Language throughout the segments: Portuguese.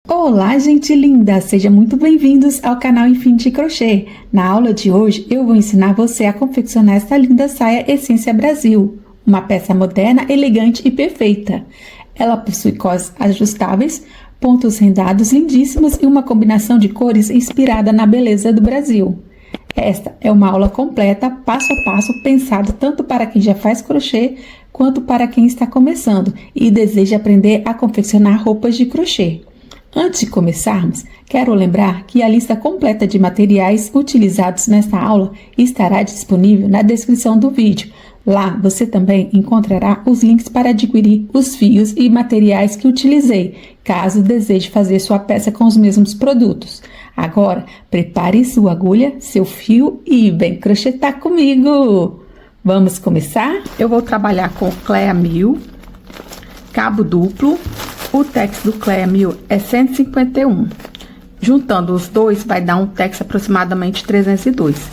Olá, gente linda! Sejam muito bem-vindos ao canal Infinity Crochê. Na aula de hoje, eu vou ensinar você a confeccionar essa linda saia Essência Brasil, uma peça moderna, elegante e perfeita. Ela possui cós ajustáveis, pontos rendados lindíssimos e uma combinação de cores inspirada na beleza do Brasil. Esta é uma aula completa, passo a passo, pensado tanto para quem já faz crochê, quanto para quem está começando e deseja aprender a confeccionar roupas de crochê. Antes de começarmos, quero lembrar que a lista completa de materiais utilizados nesta aula estará disponível na descrição do vídeo. Lá você também encontrará os links para adquirir os fios e materiais que utilizei, caso deseje fazer sua peça com os mesmos produtos. Agora, prepare sua agulha, seu fio e vem crochetar comigo! Vamos começar? Eu vou trabalhar com Clea 1000, cabo duplo. O tex do Clea 1000 é 151. Juntando os dois, vai dar um tex aproximadamente 302.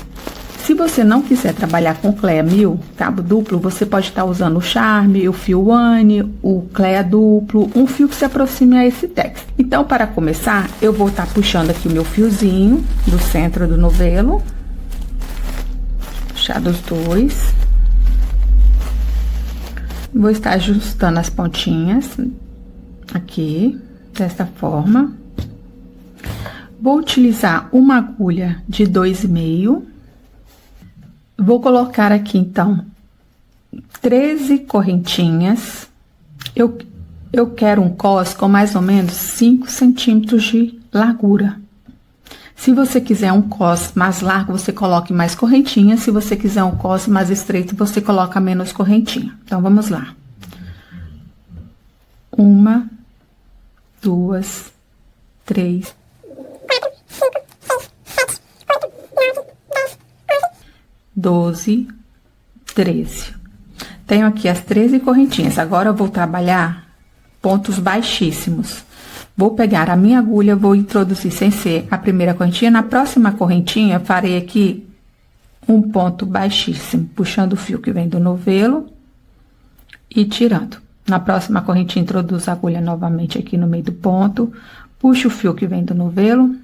Se você não quiser trabalhar com Clea 1000, cabo duplo, você pode estar usando o Charme, o fio One, o Clea duplo, um fio que se aproxime a esse tex. Então, para começar, eu vou estar puxando aqui o meu fiozinho do centro do novelo. Puxar dos dois. Vou estar ajustando as pontinhas aqui, desta forma. Vou utilizar uma agulha de 2,5. Vou colocar aqui, então, 13 correntinhas. Eu quero um cós com mais ou menos 5 centímetros de largura. Se você quiser um cós mais largo, você coloque mais correntinha. Se você quiser um cós mais estreito, você coloca menos correntinha. Então, vamos lá. 1, 2, 3, 12, 13. Tenho aqui as 13 correntinhas. Agora eu vou trabalhar pontos baixíssimos. Vou pegar a minha agulha, vou introduzir sem ser a primeira correntinha. Na próxima correntinha, farei aqui um ponto baixíssimo, puxando o fio que vem do novelo e tirando. Na próxima correntinha, introduzo a agulha novamente aqui no meio do ponto, puxo o fio que vem do novelo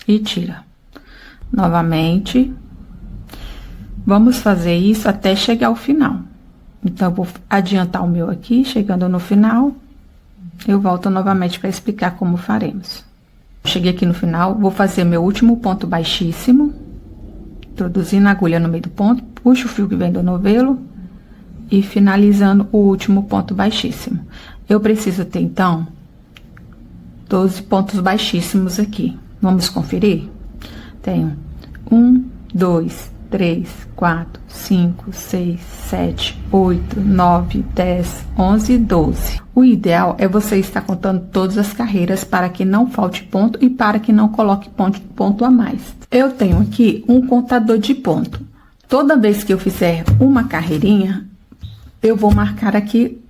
e tira. Novamente, vamos fazer isso até chegar ao final. Então, eu vou adiantar o meu aqui, chegando no final, eu volto novamente para explicar como faremos. Cheguei aqui no final, vou fazer meu último ponto baixíssimo, introduzindo a agulha no meio do ponto, puxo o fio que vem do novelo e finalizando o último ponto baixíssimo. Eu preciso ter, então, 12 pontos baixíssimos aqui. Vamos conferir? Tenho 1, 2, 3, 4, 5, 6, 7, 8, 9, 10, 11, 12. O ideal é você estar contando todas as carreiras para que não falte ponto e para que não coloque ponto a mais. Eu tenho aqui um contador de ponto. Toda vez que eu fizer uma carreirinha, eu vou marcar aqui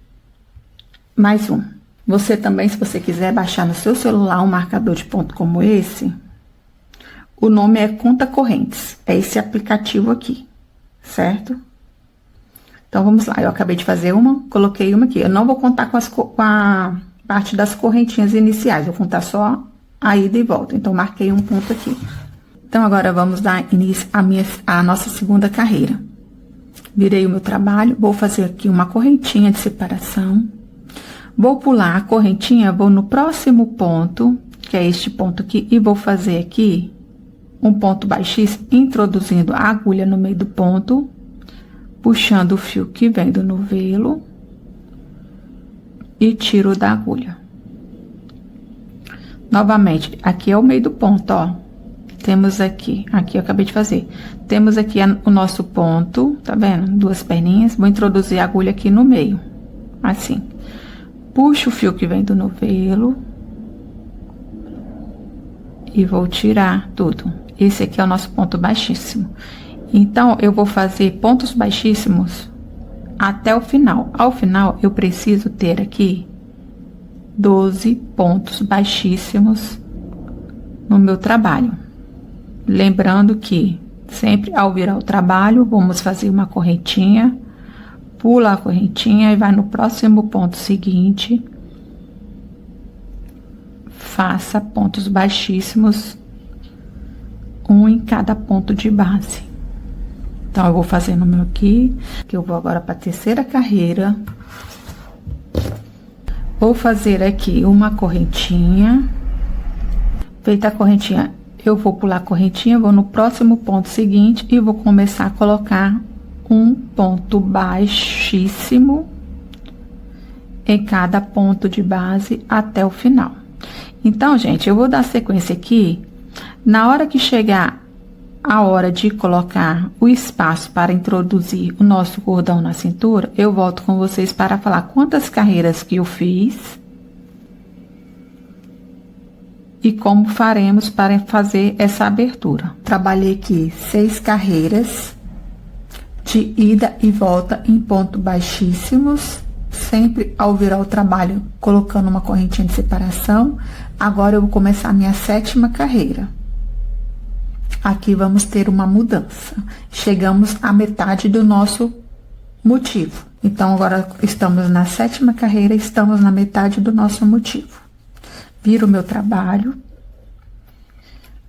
mais um. Você também, se você quiser baixar no seu celular um marcador de ponto como esse, o nome é Conta Correntes. É esse aplicativo aqui, certo? Então, vamos lá. Eu acabei de fazer uma, coloquei uma aqui. Eu não vou contar com a parte das correntinhas iniciais, vou contar só a ida e volta. Então, marquei um ponto aqui. Então, agora vamos dar início à nossa segunda carreira. Virei o meu trabalho, vou fazer aqui uma correntinha de separação. Vou pular a correntinha, vou no próximo ponto, que é este ponto aqui, e vou fazer aqui um ponto baixíssimo, introduzindo a agulha no meio do ponto, puxando o fio que vem do novelo e tiro da agulha. Novamente, aqui é o meio do ponto, ó. Temos aqui eu acabei de fazer. Temos aqui o nosso ponto, tá vendo? Duas perninhas. Vou introduzir a agulha aqui no meio, assim. Puxo o fio que vem do novelo e vou tirar tudo. Esse aqui é o nosso ponto baixíssimo. Então, eu vou fazer pontos baixíssimos até o final. Ao final, eu preciso ter aqui 12 pontos baixíssimos no meu trabalho. Lembrando que sempre ao virar o trabalho, vamos fazer uma correntinha, pula a correntinha e vai no próximo ponto seguinte, faça pontos baixíssimos, um em cada ponto de base. Então, eu vou fazendo o meu aqui, que eu vou agora para a terceira carreira. Vou fazer aqui uma correntinha. Feita a correntinha, eu vou pular a correntinha, vou no próximo ponto seguinte e vou começar a colocar um ponto baixíssimo em cada ponto de base até o final. Então, gente, eu vou dar sequência aqui. Na hora que chegar a hora de colocar o espaço para introduzir o nosso cordão na cintura, eu volto com vocês para falar quantas carreiras que eu fiz e como faremos para fazer essa abertura. Trabalhei aqui 6 carreiras de ida e volta em pontos baixíssimos, sempre ao virar o trabalho colocando uma correntinha de separação. Agora eu vou começar a minha 7ª carreira. Aqui vamos ter uma mudança. Chegamos à metade do nosso motivo. Então, agora estamos na 7ª carreira, estamos na metade do nosso motivo. Viro o meu trabalho.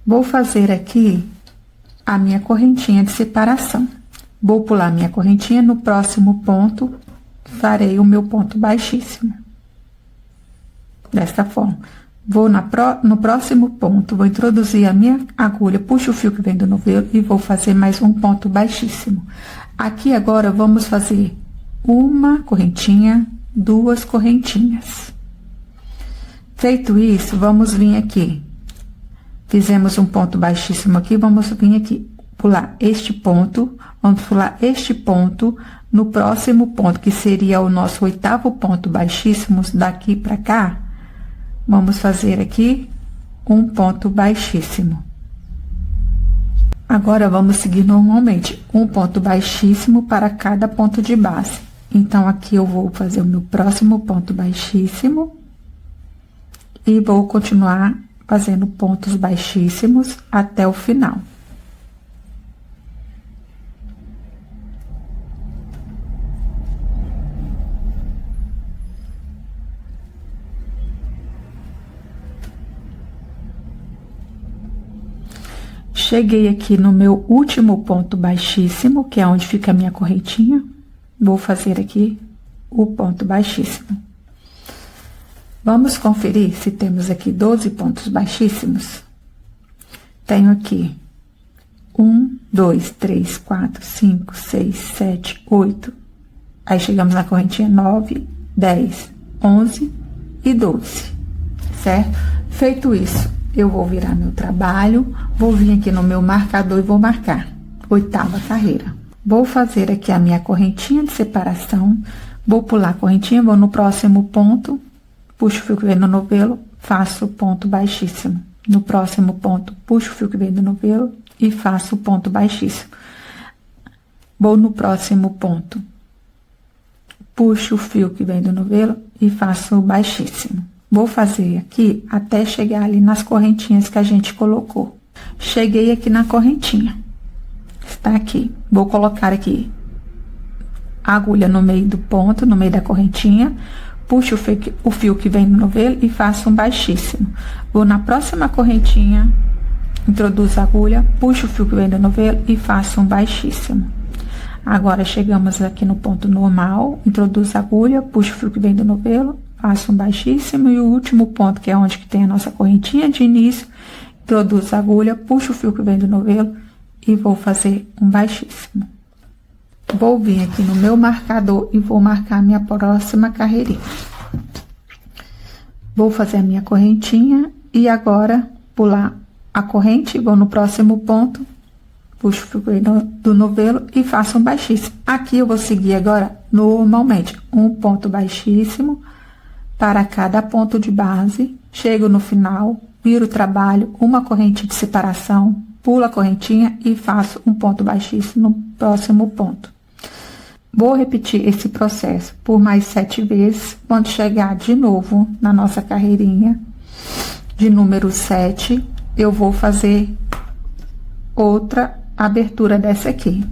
Vou fazer aqui a minha correntinha de separação. Vou pular minha correntinha, no próximo ponto, farei o meu ponto baixíssimo. Desta forma. Vou no próximo ponto, vou introduzir a minha agulha, puxo o fio que vem do novelo e vou fazer mais um ponto baixíssimo. Aqui agora vamos fazer uma correntinha, 2 correntinhas. Feito isso, vamos vir aqui. Fizemos um ponto baixíssimo aqui, vamos vir aqui, pular este ponto, vamos pular este ponto no próximo ponto, que seria o nosso 8º ponto baixíssimo, daqui pra cá. Vamos fazer aqui um ponto baixíssimo. Agora, vamos seguir normalmente, um ponto baixíssimo para cada ponto de base. Então, aqui eu vou fazer o meu próximo ponto baixíssimo e vou continuar fazendo pontos baixíssimos até o final. Cheguei aqui no meu último ponto baixíssimo, que é onde fica a minha correntinha. Vou fazer aqui o ponto baixíssimo. Vamos conferir se temos aqui 12 pontos baixíssimos. Tenho aqui 1, 2, 3, 4, 5, 6, 7, 8. Aí, chegamos na correntinha 9, 10, 11 e 12, certo? Feito isso, eu vou virar meu trabalho, vou vir aqui no meu marcador e vou marcar 8ª carreira. Vou fazer aqui a minha correntinha de separação, vou pular a correntinha, vou no próximo ponto, puxo o fio que vem do novelo, faço o ponto baixíssimo. No próximo ponto, puxo o fio que vem do novelo e faço o ponto baixíssimo. Vou no próximo ponto, puxo o fio que vem do novelo e faço o baixíssimo. Vou fazer aqui até chegar ali nas correntinhas que a gente colocou. Cheguei aqui na correntinha. Está aqui. Vou colocar aqui a agulha no meio do ponto, no meio da correntinha. Puxo o fio que vem no novelo e faço um baixíssimo. Vou na próxima correntinha, introduzo a agulha, puxo o fio que vem do novelo e faço um baixíssimo. Agora, chegamos aqui no ponto normal, introduzo a agulha, puxo o fio que vem do novelo, faço um baixíssimo, e o último ponto, que é onde que tem a nossa correntinha de início, introduzo a agulha, puxo o fio que vem do novelo e vou fazer um baixíssimo. Vou vir aqui no meu marcador e vou marcar a minha próxima carreirinha. Vou fazer a minha correntinha e agora pular a corrente, vou no próximo ponto, puxo o fio do novelo e faço um baixíssimo. Aqui eu vou seguir agora normalmente um ponto baixíssimo para cada ponto de base. Chego no final, viro o trabalho, uma corrente de separação, pulo a correntinha e faço um ponto baixíssimo no próximo ponto. Vou repetir esse processo por mais 7 vezes. Quando chegar de novo na nossa carreirinha de número 7, eu vou fazer outra abertura dessa aqui,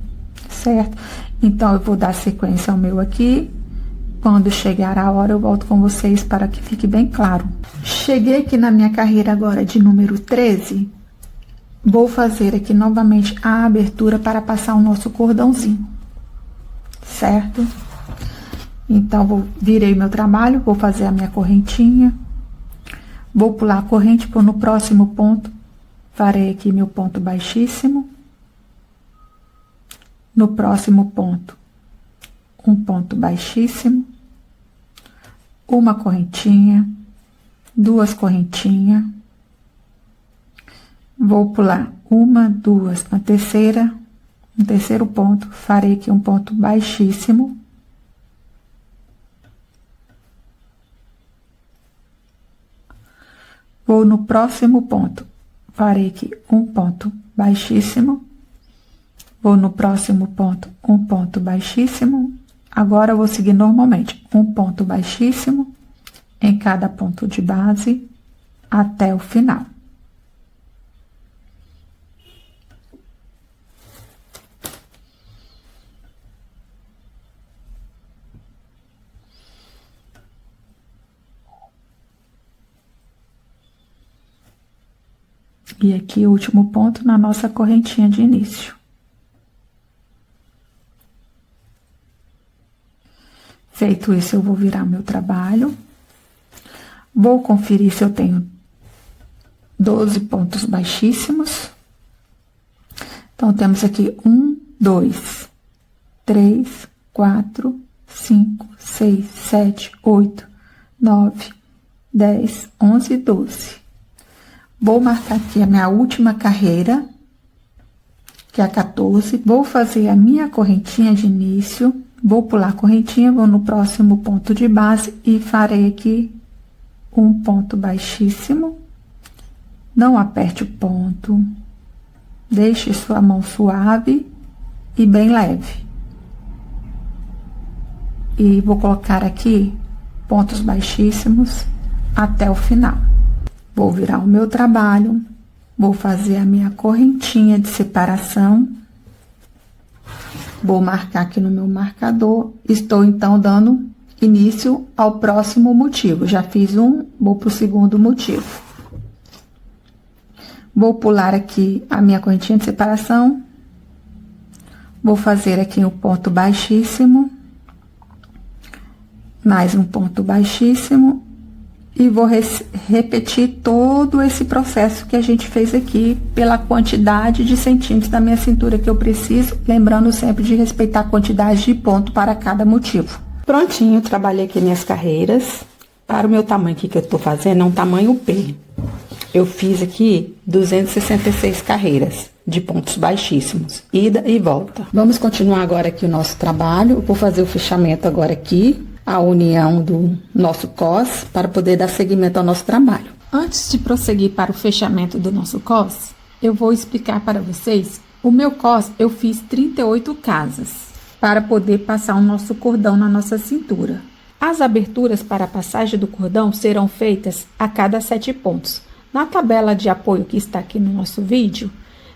certo? Então, eu vou dar sequência ao meu aqui, Quando chegar a hora, eu volto com vocês para que fique bem claro. Cheguei aqui na minha carreira agora de número 13. Vou fazer aqui novamente a abertura para passar o nosso cordãozinho, certo? Então, virei meu trabalho, vou fazer a minha correntinha. Vou pular a corrente, por no próximo ponto, farei aqui meu ponto baixíssimo. No próximo ponto, um ponto baixíssimo. Uma correntinha, duas correntinhas. Vou pular uma, duas, na terceira, no terceiro ponto, farei aqui um ponto baixíssimo. Vou no próximo ponto, farei aqui um ponto baixíssimo. Vou no próximo ponto, um ponto baixíssimo. Agora, eu vou seguir normalmente, um ponto baixíssimo em cada ponto de base até o final. E aqui o último ponto na nossa correntinha de início. Feito isso, eu vou virar meu trabalho. Vou conferir se eu tenho 12 pontos baixíssimos. Então, temos aqui 1, 2, 3, 4, 5, 6, 7, 8, 9, 10, 11, 12. Vou marcar aqui a minha última carreira, que é a 14. Vou fazer a minha correntinha de início. Vou pular a correntinha, vou no próximo ponto de base e farei aqui um ponto baixíssimo. Não aperte o ponto. Deixe sua mão suave e bem leve. E vou colocar aqui pontos baixíssimos até o final. Vou virar o meu trabalho, vou fazer a minha correntinha de separação. Vou marcar aqui no meu marcador. Estou, então, dando início ao próximo motivo. Já fiz um, vou pro segundo motivo. Vou pular aqui a minha correntinha de separação. Vou fazer aqui um ponto baixíssimo. Mais um ponto baixíssimo. E vou repetir todo esse processo que a gente fez aqui pela quantidade de centímetros da minha cintura que eu preciso, lembrando sempre de respeitar a quantidade de ponto para cada motivo. Prontinho, trabalhei aqui minhas carreiras. Para o meu tamanho aqui que eu tô fazendo, é um tamanho P. Eu fiz aqui 266 carreiras de pontos baixíssimos, ida e volta. Vamos continuar agora aqui o nosso trabalho. Eu vou fazer o fechamento agora aqui, a união do nosso cos, para poder dar seguimento ao nosso trabalho. Antes de prosseguir para o fechamento do nosso cos, eu vou explicar para vocês. O meu cos, eu fiz 38 casas, para poder passar o nosso cordão na nossa cintura. As aberturas para a passagem do cordão serão feitas a cada 7 pontos. Na tabela de apoio que está aqui no nosso vídeo,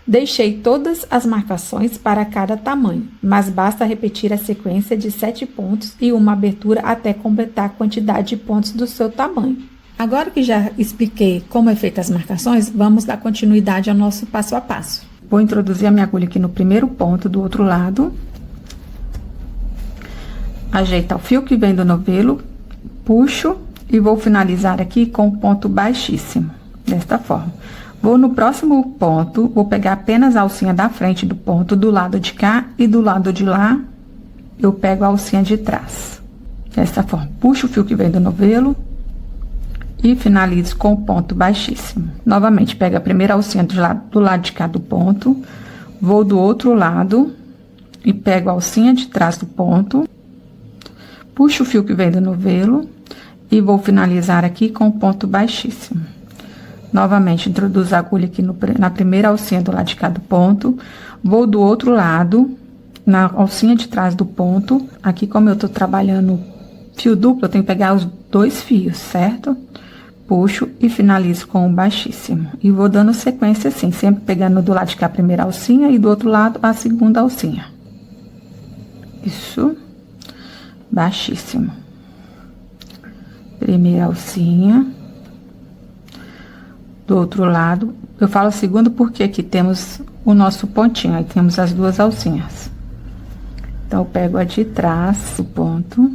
deixei todas as marcações para cada tamanho, mas basta repetir a sequência de 7 pontos e uma abertura até completar a quantidade de pontos do seu tamanho. Agora que já expliquei como é feita as marcações, vamos dar continuidade ao nosso passo a passo. Vou introduzir a minha agulha aqui no primeiro ponto do outro lado. Ajeitar o fio que vem do novelo, puxo e vou finalizar aqui com um ponto baixíssimo, desta forma. Vou no próximo ponto, vou pegar apenas a alcinha da frente do ponto, do lado de cá e do lado de lá, eu pego a alcinha de trás. Dessa forma, puxo o fio que vem do novelo e finalizo com o ponto baixíssimo. Novamente, pego a primeira alcinha do lado de cá do ponto, vou do outro lado e pego a alcinha de trás do ponto, puxo o fio que vem do novelo e vou finalizar aqui com o ponto baixíssimo. Novamente, introduzo a agulha aqui na primeira alcinha do lado de cá do ponto. Vou do outro lado, na alcinha de trás do ponto. Aqui, como eu tô trabalhando fio duplo, eu tenho que pegar os 2 fios, certo? Puxo e finalizo com o baixíssimo. E vou dando sequência assim, sempre pegando do lado de cá a primeira alcinha e do outro lado a segunda alcinha. Isso. Baixíssimo. primeira alcinha. Do outro lado, eu falo segundo porque aqui temos o nosso pontinho, aí temos as duas alcinhas. Então, eu pego a de trás, o ponto,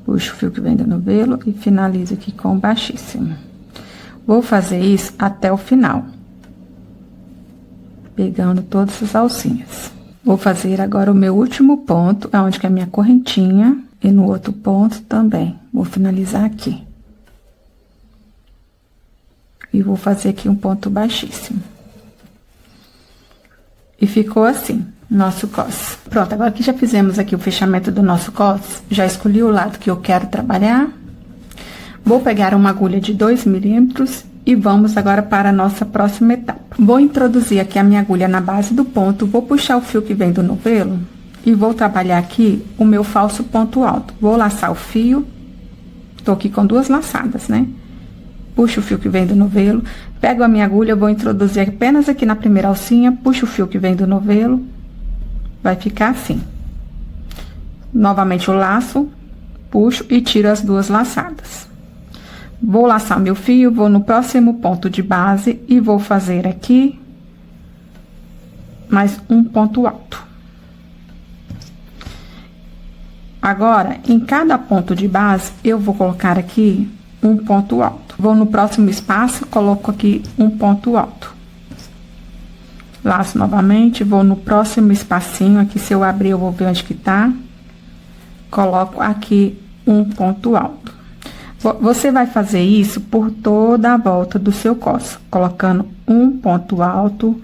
puxo o fio que vem do novelo e finalizo aqui com baixíssimo. Vou fazer isso até o final, pegando todas as alcinhas. Vou fazer agora o meu último ponto, aonde que é a minha correntinha, e no outro ponto também. Vou finalizar aqui. E vou fazer aqui um ponto baixíssimo. E ficou assim, nosso cos. Pronto, agora que já fizemos aqui o fechamento do nosso cos, já escolhi o lado que eu quero trabalhar. Vou pegar uma agulha de 2 milímetros e vamos agora para a nossa próxima etapa. Vou introduzir aqui a minha agulha na base do ponto, vou puxar o fio que vem do novelo e vou trabalhar aqui o meu falso ponto alto. Vou laçar o fio, tô aqui com 2 laçadas, né? Puxo o fio que vem do novelo, pego a minha agulha, vou introduzir apenas aqui na primeira alcinha, puxo o fio que vem do novelo, vai ficar assim. Novamente o laço, puxo e tiro as 2 laçadas. Vou laçar meu fio, vou no próximo ponto de base e vou fazer aqui mais um ponto alto. Agora, em cada ponto de base, eu vou colocar aqui um ponto alto. Vou no próximo espaço, coloco aqui um ponto alto. Laço novamente, vou no próximo espacinho, aqui se eu abrir eu vou ver onde que tá. Coloco aqui um ponto alto. Você vai fazer isso por toda a volta do seu cos, colocando um ponto alto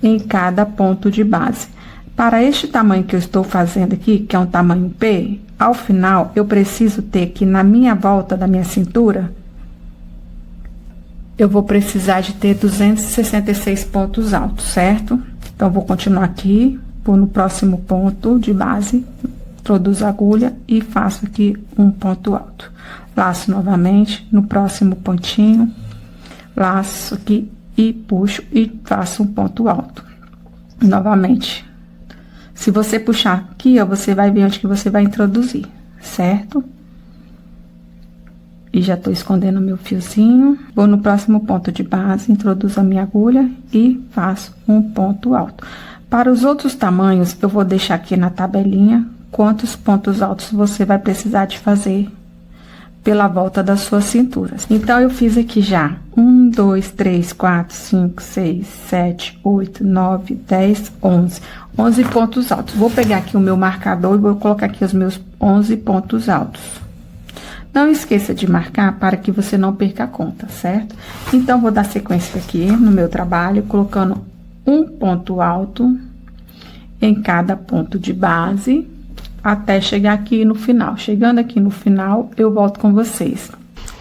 em cada ponto de base. Para este tamanho que eu estou fazendo aqui, que é um tamanho P, ao final, eu preciso ter aqui na minha volta da minha cintura, eu vou precisar de ter 266 pontos altos, certo? Então, vou continuar aqui, vou no próximo ponto de base, introduzo a agulha e faço aqui um ponto alto. Laço novamente no próximo pontinho, laço aqui e puxo e faço um ponto alto. Novamente. Se você puxar aqui, ó, você vai ver onde que você vai introduzir, certo? E já tô escondendo meu fiozinho. Vou no próximo ponto de base, introduzo a minha agulha e faço um ponto alto. Para os outros tamanhos, eu vou deixar aqui na tabelinha quantos pontos altos você vai precisar de fazer pela volta das suas cinturas. Então, eu fiz aqui já 1, 2, 3, 4, 5, 6, 7, 8, 9, 10, 11. 11 pontos altos. Vou pegar aqui o meu marcador e vou colocar aqui os meus 11 pontos altos. Não esqueça de marcar para que você não perca a conta, certo? Então, vou dar sequência aqui no meu trabalho, colocando um ponto alto em cada ponto de base, até chegar aqui no final. Chegando aqui no final, eu volto com vocês.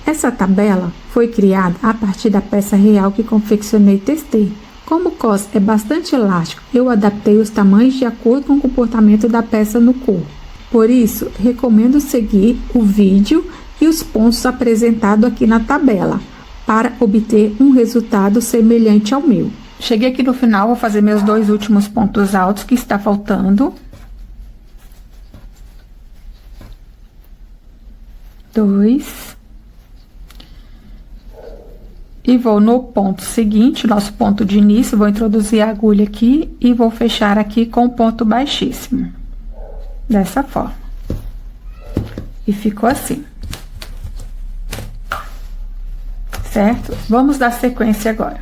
Essa tabela foi criada a partir da peça real que confeccionei e testei. Como o cos é bastante elástico, eu adaptei os tamanhos de acordo com o comportamento da peça no corpo. Por isso, recomendo seguir o vídeo e os pontos apresentados aqui na tabela, para obter um resultado semelhante ao meu. Cheguei aqui no final, vou fazer meus 2 últimos pontos altos que está faltando. 2. E vou no ponto seguinte, nosso ponto de início, vou introduzir a agulha aqui e vou fechar aqui com um ponto baixíssimo. Dessa forma. E ficou assim. Certo? Vamos dar sequência agora.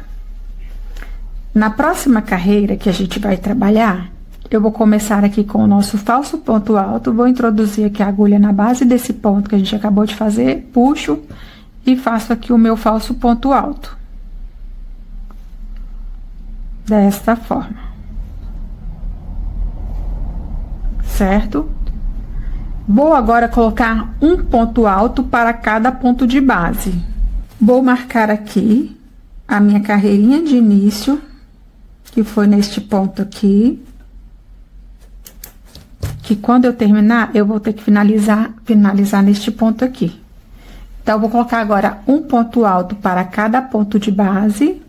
Na próxima carreira que a gente vai trabalhar, eu vou começar aqui com o nosso falso ponto alto, vou introduzir aqui a agulha na base desse ponto que a gente acabou de fazer, puxo e faço aqui o meu falso ponto alto. Desta forma. Certo? Vou agora colocar um ponto alto para cada ponto de base. Vou marcar aqui a minha carreirinha de início, que foi neste ponto aqui. Que quando eu terminar, eu vou ter que finalizar neste ponto aqui. Então, eu vou colocar agora um ponto alto para cada ponto de base.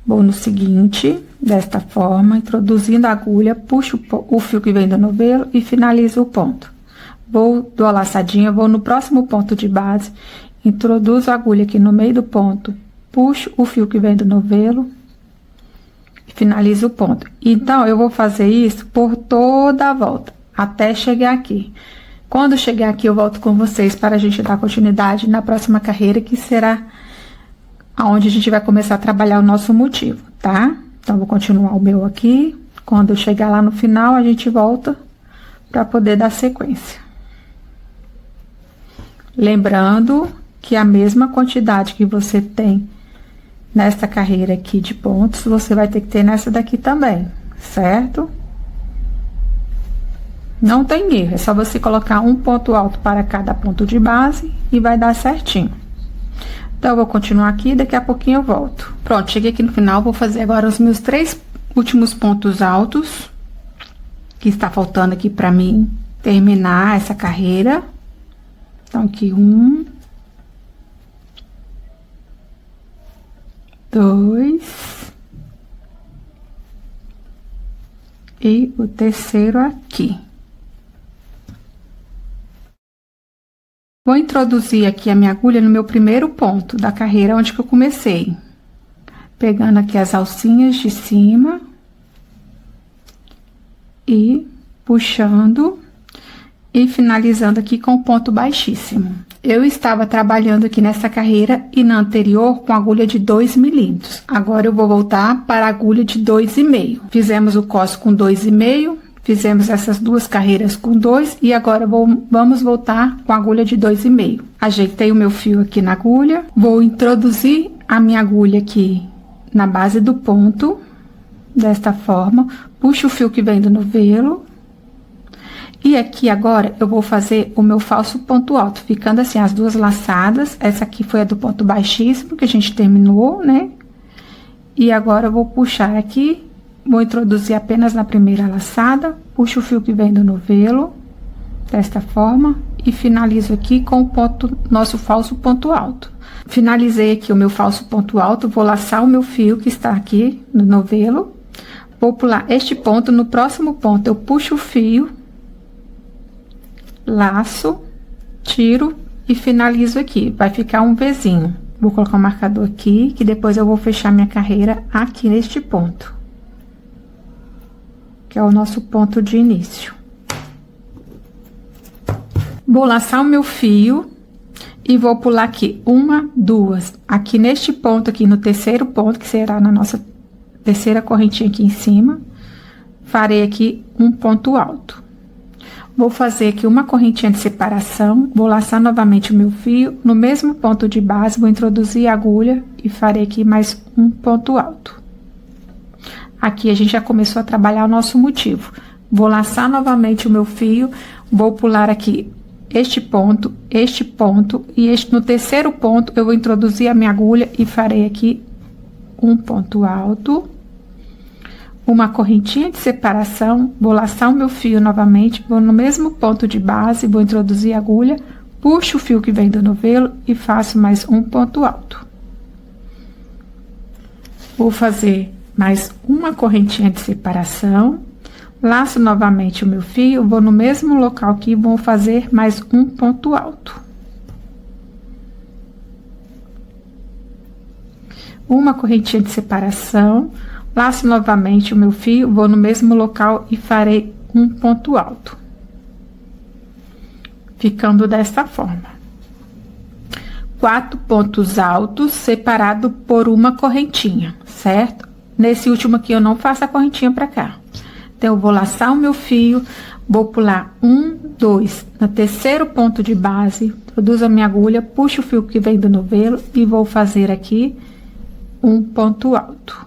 Vou no seguinte, desta forma, introduzindo a agulha, puxo o fio que vem do novelo e finalizo o ponto. dou a laçadinha, vou no próximo ponto de base, introduzo a agulha aqui no meio do ponto, puxo o fio que vem do novelo e finalizo o ponto. Então, eu vou fazer isso por toda a volta, até chegar aqui. Quando chegar aqui, eu volto com vocês para a gente dar continuidade na próxima carreira, que será aonde a gente vai começar a trabalhar o nosso motivo, tá? Então, vou continuar o meu aqui. Quando eu chegar lá no final, a gente volta para poder dar sequência. Lembrando que a mesma quantidade que você tem nesta carreira aqui de pontos, você vai ter que ter nessa daqui também, certo? Não tem erro, é só você colocar um ponto alto para cada ponto de base e vai dar certinho. Então, eu vou continuar aqui, daqui a pouquinho eu volto. Pronto, cheguei aqui no final, vou fazer agora os meus 3 últimos pontos altos, que está faltando aqui para mim terminar essa carreira. Então, aqui 1, 2 e o terceiro aqui. Vou introduzir aqui a minha agulha no meu primeiro ponto da carreira, onde que eu comecei. Pegando aqui as alcinhas de cima e puxando e finalizando aqui com o ponto baixíssimo. Eu estava trabalhando aqui nessa carreira e na anterior com agulha de 2 milímetros. Agora eu vou voltar para a agulha de 2,5. Fizemos o cos com 2,5. Fizemos essas 2 carreiras com 2 e agora vamos voltar com a agulha de 2,5. Ajeitei o meu fio aqui na agulha, vou introduzir a minha agulha aqui na base do ponto, desta forma, puxo o fio que vem do novelo. E aqui agora eu vou fazer o meu falso ponto alto, ficando assim as 2 laçadas. Essa aqui foi a do ponto baixíssimo que a gente terminou, né? E agora eu vou puxar aqui. Vou introduzir apenas na primeira laçada, puxo o fio que vem do novelo, desta forma, e finalizo aqui com o ponto, nosso falso ponto alto. Finalizei aqui o meu falso ponto alto, vou laçar o meu fio que está aqui no novelo, vou pular este ponto, no próximo ponto eu puxo o fio, laço, tiro e finalizo aqui, vai ficar um Vzinho. Vou colocar o marcador aqui, que depois eu vou fechar minha carreira aqui neste ponto, que é o nosso ponto de início. Vou laçar o meu fio e vou pular aqui 1, 2, aqui neste ponto aqui, no terceiro ponto, que será na nossa terceira correntinha aqui em cima, farei aqui um ponto alto. Vou fazer aqui uma correntinha de separação, vou laçar novamente o meu fio, no mesmo ponto de base, vou introduzir a agulha e farei aqui mais um ponto alto. Aqui a gente já começou a trabalhar o nosso motivo. Vou laçar novamente o meu fio, vou pular aqui este ponto e no terceiro ponto eu vou introduzir a minha agulha e farei aqui um ponto alto, uma correntinha de separação, vou laçar o meu fio novamente, vou no mesmo ponto de base, vou introduzir a agulha, puxo o fio que vem do novelo e faço mais um ponto alto. Vou fazer mais uma correntinha de separação, laço novamente o meu fio, vou no mesmo local aqui, vou fazer mais um ponto alto. Uma correntinha de separação, laço novamente o meu fio, vou no mesmo local e farei um ponto alto. Ficando desta forma. 4 pontos altos separado por uma correntinha, certo? Nesse último aqui eu não faço a correntinha pra cá. Então, eu vou laçar o meu fio, vou pular 1, 2, no terceiro ponto de base, introduzo a minha agulha, puxo o fio que vem do novelo e vou fazer aqui um ponto alto.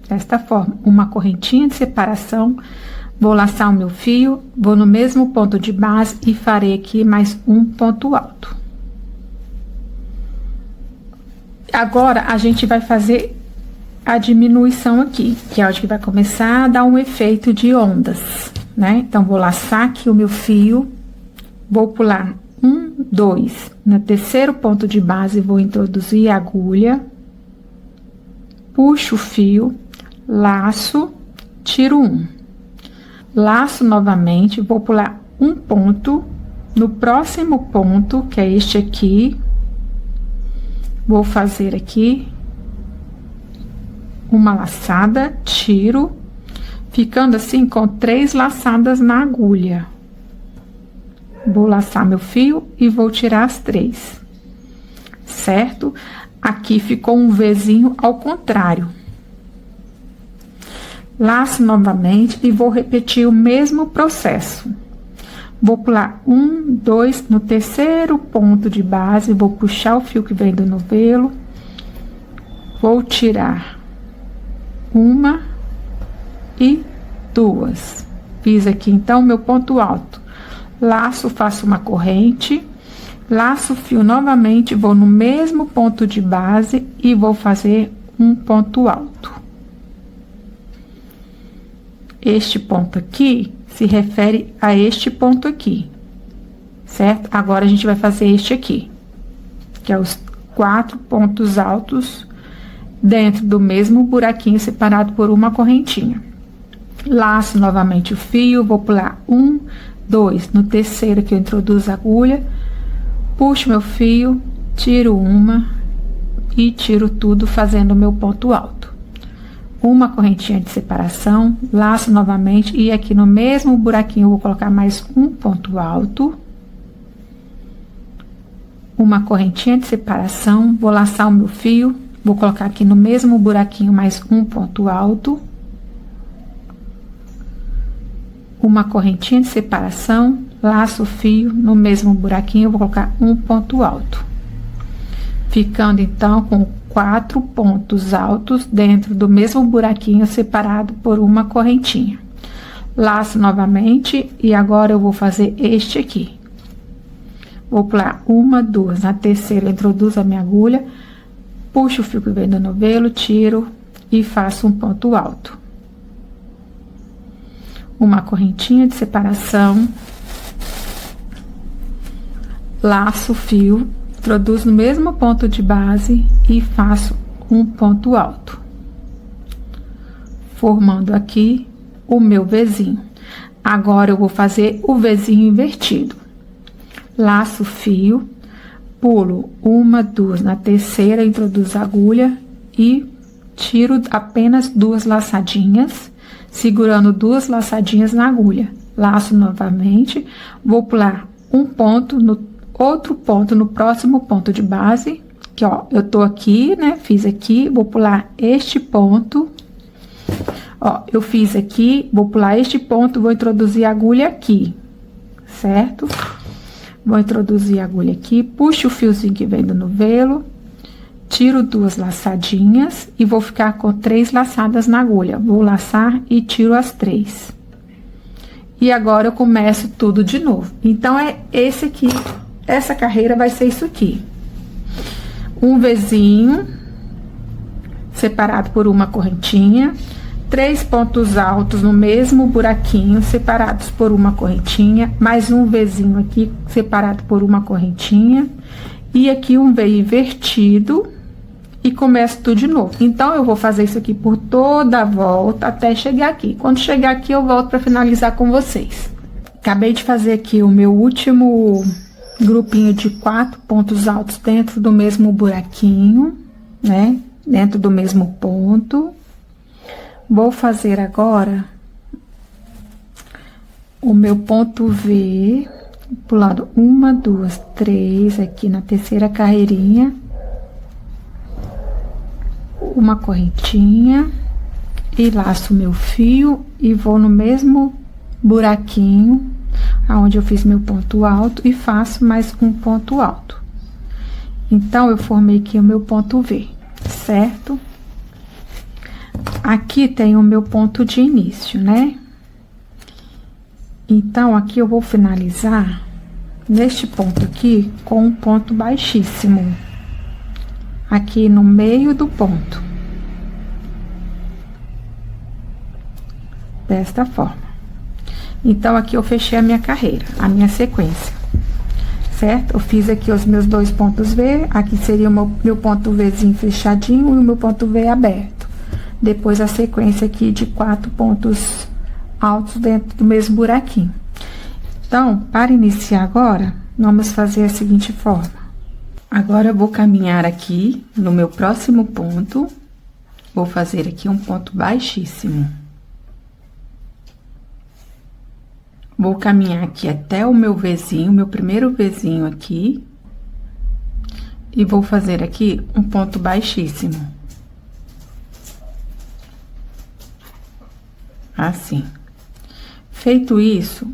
Desta forma, uma correntinha de separação, vou laçar o meu fio, vou no mesmo ponto de base e farei aqui mais um ponto alto. Agora, a gente vai fazer a diminuição aqui, que é onde que vai começar a dar um efeito de ondas, né? Então, vou laçar aqui o meu fio, vou pular 1, 2, no terceiro ponto de base, vou introduzir a agulha, puxo o fio, laço, tiro 1, laço novamente, vou pular um ponto, No próximo ponto, que é este aqui, vou fazer aqui uma laçada, tiro, ficando assim com 3 laçadas na agulha. Vou laçar meu fio e vou tirar as 3, certo? Aqui ficou um Vzinho ao contrário. Laço novamente e vou repetir o mesmo processo. Vou pular 1, 2, no terceiro ponto de base, vou puxar o fio que vem do novelo, vou tirar 1 e 2. Fiz aqui então meu ponto alto. Laço, faço uma corrente, laço o fio novamente, vou no mesmo ponto de base e vou fazer um ponto alto. Este ponto aqui se refere a este ponto aqui, certo? Agora a gente vai fazer este aqui, que é os 4 pontos altos dentro do mesmo buraquinho separado por uma correntinha. Laço novamente o fio, vou pular 1, 2, no terceiro que eu introduzo a agulha, puxo meu fio, tiro 1 e tiro tudo fazendo o meu ponto alto. Uma correntinha de separação, laço novamente e aqui no mesmo buraquinho eu vou colocar mais um ponto alto. Uma correntinha de separação, vou laçar o meu fio, vou colocar aqui no mesmo buraquinho mais um ponto alto. Uma correntinha de separação, laço o fio, no mesmo buraquinho eu vou colocar um ponto alto. Ficando então com 4 pontos altos dentro do mesmo buraquinho separado por uma correntinha. Laço novamente e agora eu vou fazer este aqui. Vou pular 1, 2, na terceira eu introduzo a minha agulha, puxo o fio que vem do novelo, tiro e faço um ponto alto. Uma correntinha de separação, laço o fio, introduzo no mesmo ponto de base e faço um ponto alto, formando aqui o meu Vzinho. Agora eu vou fazer o Vzinho invertido. Laço o fio, pulo 1, 2, na terceira introduzo a agulha e tiro apenas 2 laçadinhas, segurando 2 laçadinhas na agulha. Laço novamente, vou pular um ponto no outro ponto no próximo ponto de base, que ó, eu tô aqui, né, fiz aqui, vou pular este ponto, ó, eu fiz aqui, vou pular este ponto, vou introduzir a agulha aqui, certo? Vou introduzir a agulha aqui, puxo o fiozinho que vem do novelo, tiro 2 laçadinhas e vou ficar com 3 laçadas na agulha, vou laçar e tiro as 3. E agora eu começo tudo de novo. Então, é esse aqui. Essa carreira vai ser isso aqui. Um Vzinho, separado por uma correntinha, 3 pontos altos no mesmo buraquinho, separados por uma correntinha, mais um Vzinho aqui, separado por uma correntinha, e aqui um V invertido, e começo tudo de novo. Então, eu vou fazer isso aqui por toda a volta, até chegar aqui. Quando chegar aqui, eu volto para finalizar com vocês. Acabei de fazer aqui o meu último grupinho de 4 pontos altos dentro do mesmo buraquinho, né? Dentro do mesmo ponto. Vou fazer agora o meu ponto V, pulando 1, 2, 3 aqui na terceira carreirinha. Uma correntinha e laço meu fio e vou no mesmo buraquinho aonde eu fiz meu ponto alto e faço mais um ponto alto. Então, eu formei aqui o meu ponto V, certo? Aqui tem o meu ponto de início, né? Então, aqui eu vou finalizar neste ponto aqui com um ponto baixíssimo. Aqui no meio do ponto. Desta forma. Então, aqui eu fechei a minha carreira, a minha sequência, certo? Eu fiz aqui os meus 2 pontos V, aqui seria o meu ponto Vzinho fechadinho e o meu ponto V aberto. Depois, a sequência aqui de 4 pontos altos dentro do mesmo buraquinho. Então, para iniciar agora, vamos fazer a seguinte forma. Agora, eu vou caminhar aqui no meu próximo ponto, vou fazer aqui um ponto baixíssimo. Vou caminhar aqui até o meu Vzinho, meu primeiro Vzinho aqui, e vou fazer aqui um ponto baixíssimo. Assim. Feito isso,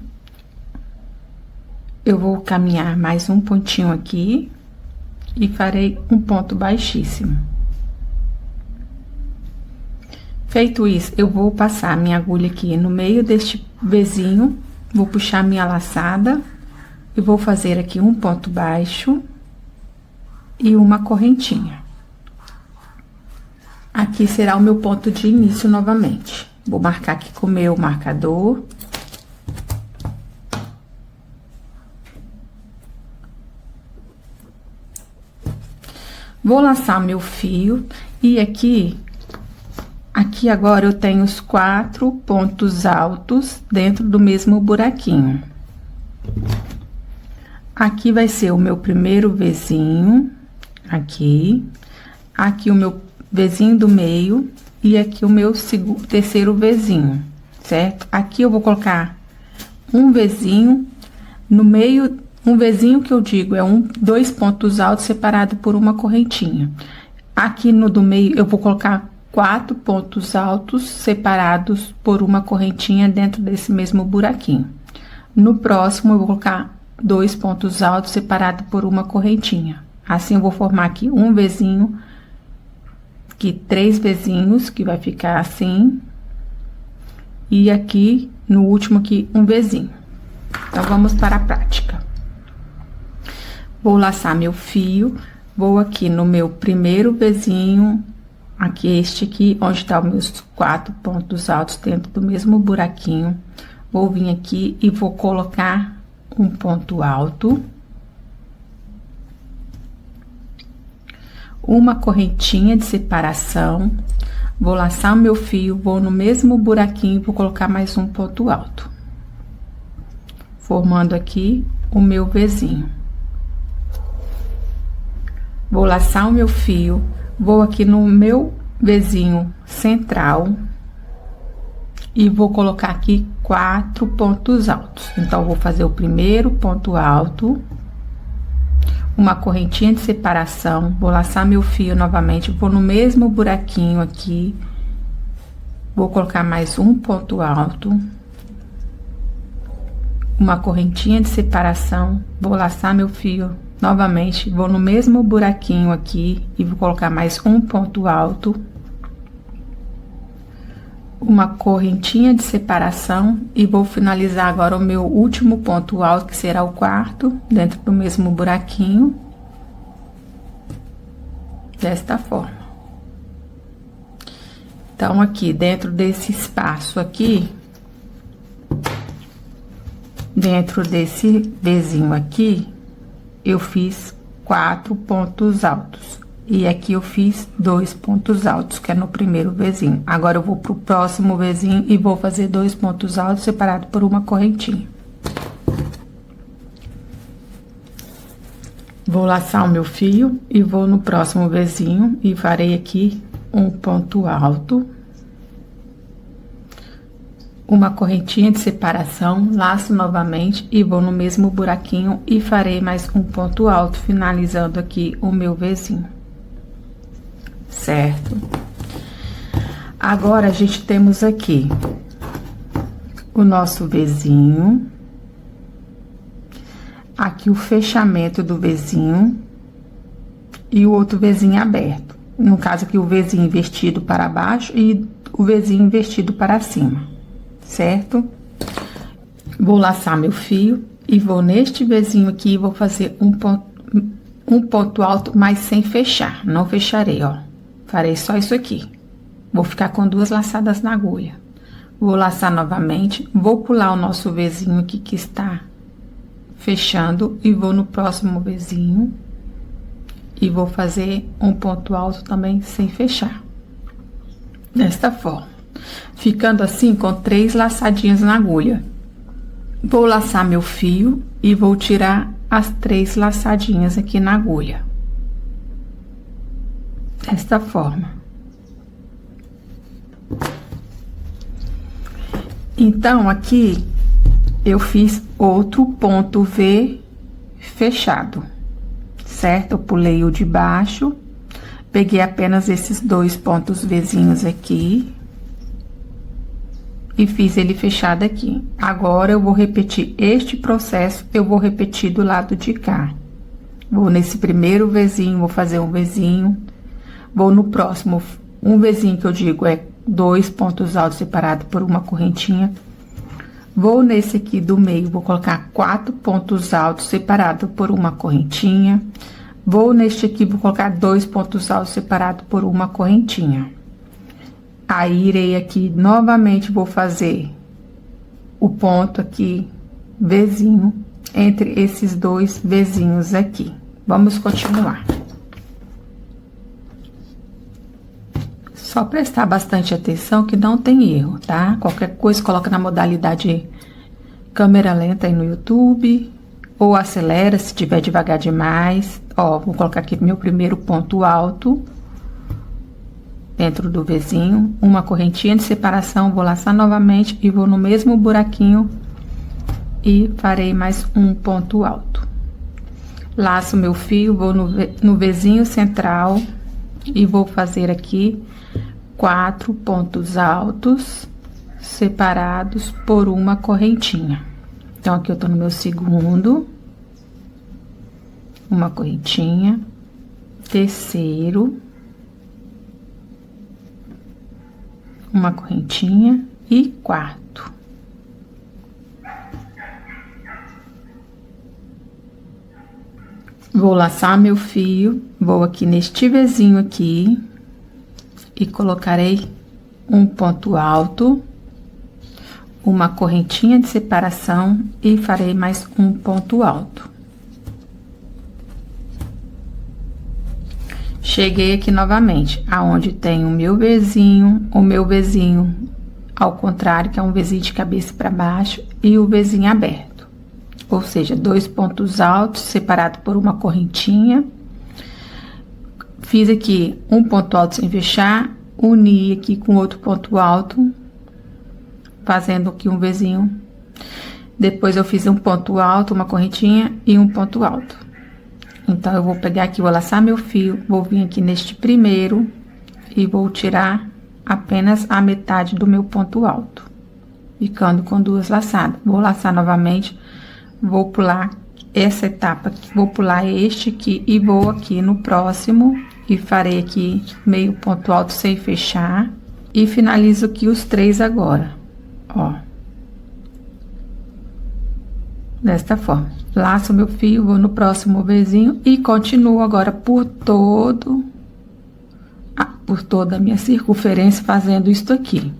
eu vou caminhar mais um pontinho aqui e farei um ponto baixíssimo. Feito isso, eu vou passar minha agulha aqui no meio deste Vzinho, vou puxar minha laçada e vou fazer aqui um ponto baixo e uma correntinha. Aqui será o meu ponto de início novamente. Vou marcar aqui com o meu marcador. Vou laçar meu fio e aqui agora eu tenho os 4 pontos altos dentro do mesmo buraquinho. Aqui vai ser o meu primeiro Vzinho, aqui o meu Vzinho do meio e aqui o meu terceiro Vzinho, certo? Aqui eu vou colocar um Vzinho no meio, um Vzinho que eu digo é dois pontos altos separado por uma correntinha. Aqui no do meio eu vou colocar 4 pontos altos separados por uma correntinha dentro desse mesmo buraquinho. No próximo eu vou colocar 2 pontos altos separados por uma correntinha. Assim eu vou formar aqui um Vzinho, aqui 3 Vzinhos, que vai ficar assim. E aqui no último aqui um Vzinho. Então vamos para a prática. Vou laçar meu fio, vou aqui no meu primeiro Vzinho, aqui este aqui, onde tá os meus 4 pontos altos dentro do mesmo buraquinho. Vou vir aqui e vou colocar um ponto alto, uma correntinha de separação, vou laçar o meu fio, vou no mesmo buraquinho e vou colocar mais um ponto alto, formando aqui o meu Vzinho. Vou laçar o meu fio, vou aqui no meu Vzinho central e vou colocar aqui 4 pontos altos. Então, vou fazer o primeiro ponto alto, uma correntinha de separação, vou laçar meu fio novamente, vou no mesmo buraquinho aqui, vou colocar mais um ponto alto, uma correntinha de separação, vou laçar meu fio novamente, vou no mesmo buraquinho aqui e vou colocar mais um ponto alto, uma correntinha de separação e vou finalizar agora o meu último ponto alto, que será o quarto, dentro do mesmo buraquinho, desta forma. Então, aqui dentro desse espaço aqui, dentro desse Vzinho aqui, eu fiz 4 pontos altos. E aqui eu fiz 2 pontos altos, que é no primeiro Vzinho. Agora, eu vou pro próximo Vzinho e vou fazer 2 pontos altos separados por uma correntinha. Vou laçar o meu fio e vou no próximo Vzinho e farei aqui um ponto alto, uma correntinha de separação, laço novamente e vou no mesmo buraquinho e farei mais um ponto alto, finalizando aqui o meu Vzinho. Certo? Agora, a gente temos aqui o nosso Vzinho, aqui o fechamento do Vzinho e o outro Vzinho aberto. No caso aqui, o Vzinho invertido para baixo e o Vzinho invertido para cima, certo? Vou laçar meu fio e vou neste Vzinho aqui, vou fazer um ponto alto, mas sem fechar, não fecharei, ó. Farei só isso aqui. Vou ficar com 2 laçadas na agulha. Vou laçar novamente, vou pular o nosso Vzinho aqui que está fechando e vou no próximo Vzinho e vou fazer um ponto alto também sem fechar. Desta forma. Ficando assim com 3 laçadinhas na agulha. Vou laçar meu fio e vou tirar as 3 laçadinhas aqui na agulha. Desta forma. Então, aqui eu fiz outro ponto V fechado, certo? Eu pulei o de baixo, peguei apenas esses 2 pontos Vzinhos aqui e fiz ele fechado aqui. Agora, eu vou repetir este processo, eu vou repetir do lado de cá. Vou nesse primeiro Vzinho, vou fazer um Vzinho, vou no próximo, um Vzinho que eu digo é 2 pontos altos separados por uma correntinha. Vou nesse aqui do meio, vou colocar 4 pontos altos separados por uma correntinha. Vou neste aqui, vou colocar 2 pontos altos separados por uma correntinha. Aí, irei aqui, novamente, vou fazer o ponto aqui, Vzinho, entre esses 2 Vzinhos aqui. Vamos continuar. Só prestar bastante atenção que não tem erro, tá? Qualquer coisa, coloca na modalidade câmera lenta aí no YouTube, ou acelera se tiver devagar demais. Ó, vou colocar aqui meu primeiro ponto alto, dentro do Vzinho, uma correntinha de separação, vou laçar novamente e vou no mesmo buraquinho e farei mais um ponto alto. Laço meu fio, vou no Vzinho central e vou fazer aqui 4 pontos altos separados por uma correntinha. Então, aqui eu tô no meu segundo, uma correntinha, terceiro, uma correntinha e quarto. Vou laçar meu fio, vou aqui neste Vzinho aqui e colocarei um ponto alto, uma correntinha de separação e farei mais um ponto alto. Cheguei aqui novamente, aonde tem o meu Vzinho ao contrário, que é um Vzinho de cabeça para baixo, e o Vzinho aberto. Ou seja, 2 pontos altos separados por uma correntinha. Fiz aqui um ponto alto sem fechar, uni aqui com outro ponto alto, fazendo aqui um Vzinho. Depois eu fiz um ponto alto, uma correntinha e um ponto alto. Então, eu vou pegar aqui, vou laçar meu fio, vou vir aqui neste primeiro e vou tirar apenas a metade do meu ponto alto, ficando com 2 laçadas. Vou laçar novamente, vou pular essa etapa aqui, vou pular este aqui e vou aqui no próximo e farei aqui meio ponto alto sem fechar e finalizo aqui os 3 agora, ó. Desta forma, laço meu fio, vou no próximo Vzinho e continuo agora por toda a minha circunferência fazendo isto aqui.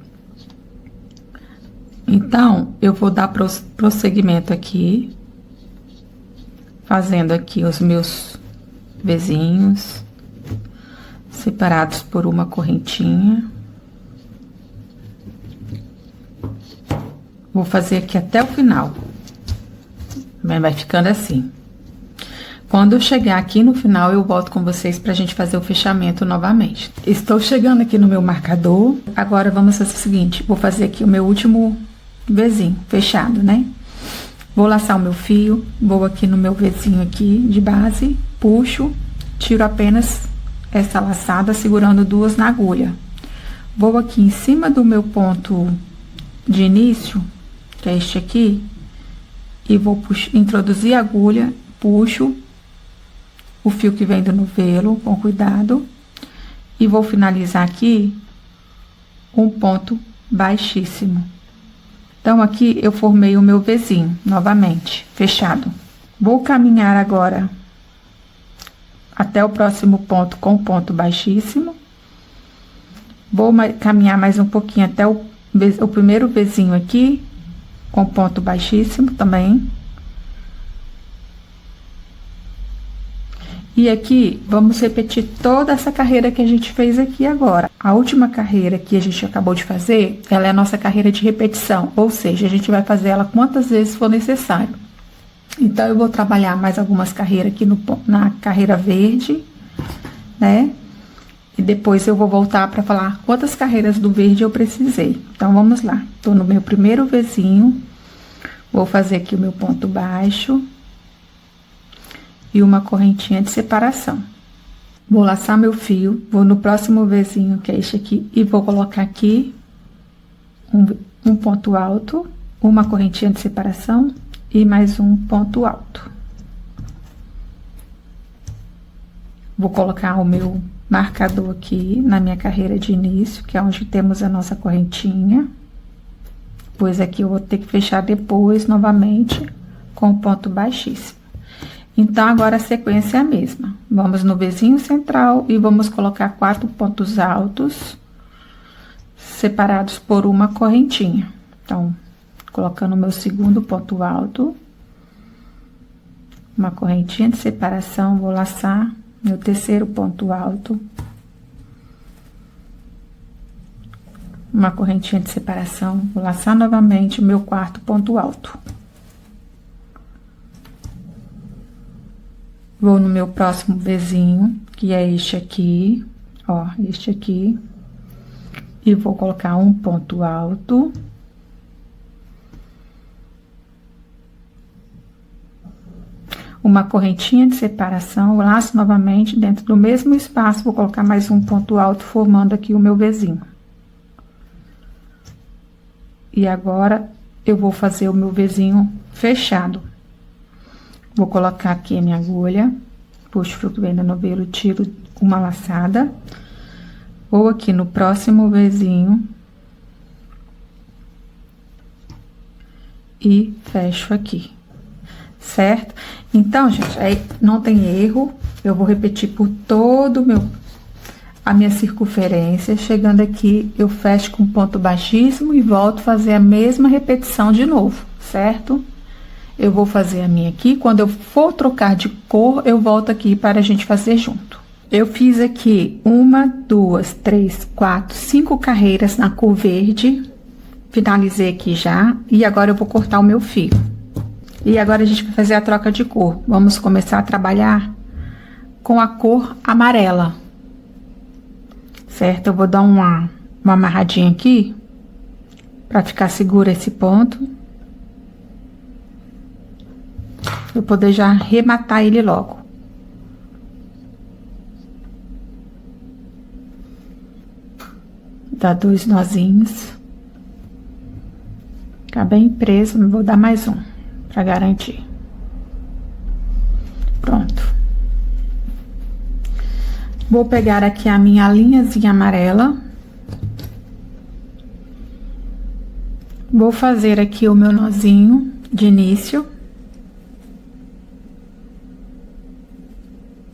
Então, eu vou dar prosseguimento aqui, fazendo aqui os meus Vzinhos separados por uma correntinha. Vou fazer aqui até o final. Vai ficando assim. Quando eu chegar aqui no final, eu volto com vocês pra gente fazer o fechamento novamente. Estou chegando aqui no meu marcador. Agora, vamos fazer o seguinte. Vou fazer aqui o meu último Vzinho fechado, né? Vou laçar o meu fio. Vou aqui no meu Vzinho aqui de base. Puxo. Tiro apenas essa laçada, segurando 2 na agulha. Vou aqui em cima do meu ponto de início, que é este aqui. E vou introduzir a agulha, puxo o fio que vem do novelo, com cuidado, e vou finalizar aqui um ponto baixíssimo. Então, aqui eu formei o meu Vzinho, novamente, fechado. Vou caminhar agora até o próximo ponto com ponto baixíssimo. Vou caminhar mais um pouquinho até o primeiro Vzinho aqui, com ponto baixíssimo também. E aqui, vamos repetir toda essa carreira que a gente fez aqui agora. A última carreira que a gente acabou de fazer, ela é a nossa carreira de repetição, ou seja, a gente vai fazer ela quantas vezes for necessário. Então, eu vou trabalhar mais algumas carreiras aqui na carreira verde, né? E depois eu vou voltar para falar quantas carreiras do verde eu precisei. Então, vamos lá. Tô no meu primeiro Vzinho, vou fazer aqui o meu ponto baixo e uma correntinha de separação. Vou laçar meu fio, vou no próximo Vzinho, que é este aqui, e vou colocar aqui um ponto alto, uma correntinha de separação e mais um ponto alto. Vou colocar o meu marcador aqui na minha carreira de início, que é onde temos a nossa correntinha, pois aqui eu vou ter que fechar depois novamente com o ponto baixíssimo. Então, agora a sequência é a mesma. Vamos no Vzinho central e vamos colocar 4 pontos altos, separados por uma correntinha. Então, colocando o meu segundo ponto alto, uma correntinha de separação, vou laçar meu terceiro ponto alto, uma correntinha de separação, vou laçar novamente o meu quarto ponto alto. Vou no meu próximo Vzinho, que é este aqui, ó, este aqui, e vou colocar um ponto alto. Uma correntinha de separação, laço novamente dentro do mesmo espaço, vou colocar mais um ponto alto, formando aqui o meu Vzinho. E agora, eu vou fazer o meu Vzinho fechado. Vou colocar aqui a minha agulha, puxo o fio que vem da novelo, tiro uma laçada. Vou aqui no próximo Vzinho e fecho aqui, certo? Então, gente, aí não tem erro, eu vou repetir por todo a minha circunferência. Chegando aqui, eu fecho com ponto baixíssimo e volto a fazer a mesma repetição de novo, certo? Eu vou fazer a minha aqui, quando eu for trocar de cor, eu volto aqui para a gente fazer junto. Eu fiz aqui 1, 2, 3, 4, 5 carreiras na cor verde, finalizei aqui já, e agora eu vou cortar o meu fio. E agora a gente vai fazer a troca de cor. Vamos começar a trabalhar com a cor amarela, certo? Eu vou dar uma amarradinha aqui, para ficar segura esse ponto. Eu poder já arrematar ele logo. Dá 2 nozinhos. Fica bem preso, vou dar mais um, pra garantir. Pronto. Vou pegar aqui a minha linhazinha amarela. Vou fazer aqui o meu nozinho de início.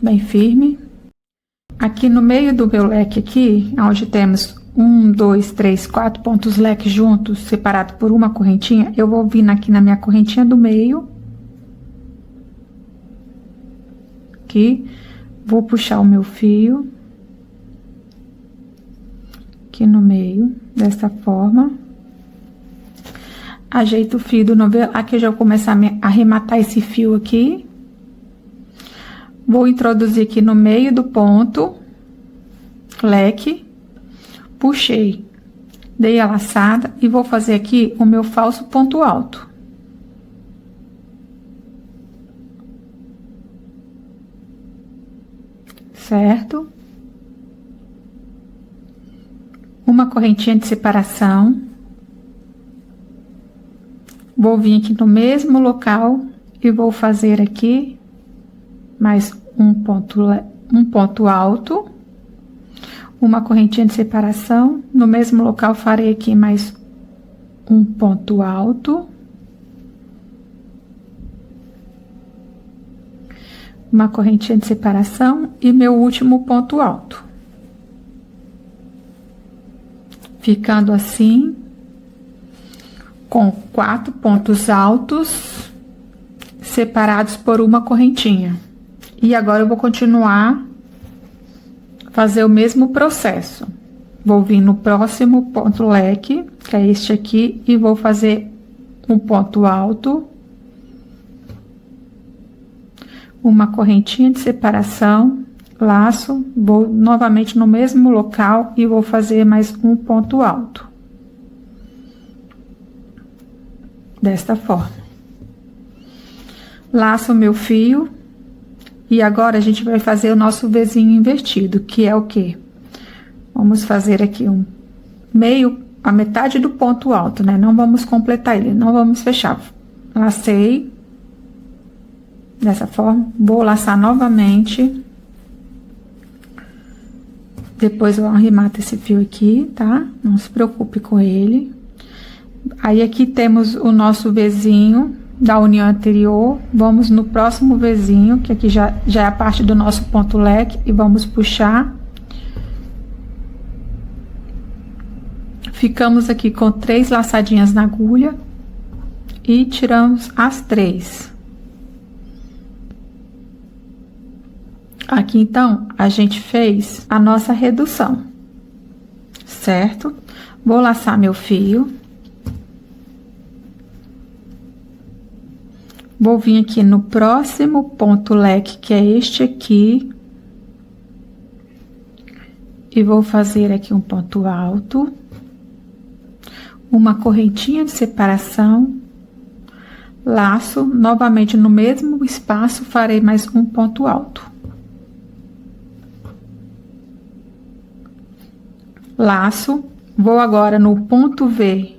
Bem firme. Aqui no meio do meu leque aqui, onde temos 1, 2, 3, 4 pontos leque juntos, separado por uma correntinha, eu vou vir aqui na minha correntinha do meio. Aqui, vou puxar o meu fio. Aqui no meio, dessa forma. Ajeito o fio do novelo. Aqui eu já vou começar a arrematar esse fio aqui. Vou introduzir aqui no meio do ponto, leque, puxei, dei a laçada e vou fazer aqui o meu falso ponto alto. Certo? Uma correntinha de separação. Vou vir aqui no mesmo local e vou fazer aqui mais um ponto alto, uma correntinha de separação. No mesmo local farei aqui mais um ponto alto, uma correntinha de separação e meu último ponto alto, ficando assim com 4 pontos altos separados por uma correntinha. E agora eu vou continuar fazer o mesmo processo. Vou vir no próximo ponto leque, que é este aqui, e vou fazer um ponto alto, uma correntinha de separação, laço, vou novamente no mesmo local e vou fazer mais um ponto alto. Desta forma. Laço o meu fio e agora a gente vai fazer o nosso Vzinho invertido, que é o quê? Vamos fazer aqui a metade do ponto alto, né? Não vamos completar ele, não vamos fechar. Lacei dessa forma, vou laçar novamente. Depois eu arremato esse fio aqui, tá? Não se preocupe com ele. Aí aqui temos o nosso Vzinho da união anterior. Vamos no próximo Vzinho, que aqui já é a parte do nosso ponto leque, e vamos puxar. Ficamos aqui com 3 laçadinhas na agulha e tiramos as 3. Aqui, então, a gente fez a nossa redução, certo? Vou laçar meu fio. Vou vir aqui no próximo ponto leque, que é este aqui. E vou fazer aqui um ponto alto. Uma correntinha de separação. Laço, novamente no mesmo espaço, farei mais um ponto alto. Laço, vou agora no ponto V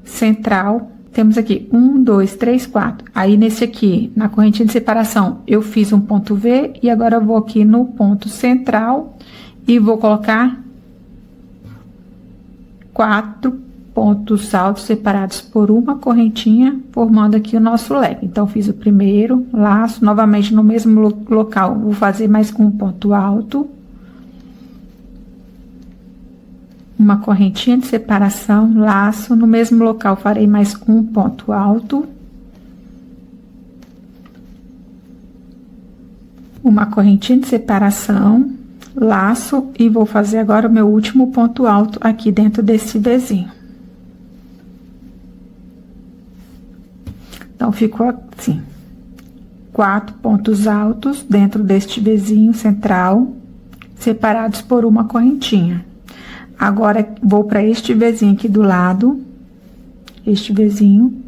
central. Temos aqui 1, 2, 3, 4. Aí, nesse aqui, na correntinha de separação, eu fiz um ponto V e agora eu vou aqui no ponto central e vou colocar 4 pontos altos separados por uma correntinha, formando aqui o nosso leque. Então, fiz o primeiro, laço, novamente no mesmo local, vou fazer mais um ponto alto. Uma correntinha de separação, laço, no mesmo local farei mais um ponto alto. Uma correntinha de separação, laço, e vou fazer agora o meu último ponto alto aqui dentro desse Vzinho. Então, ficou assim, 4 pontos altos dentro deste Vzinho central, separados por uma correntinha. Agora, vou para este Vzinho aqui do lado, este Vzinho,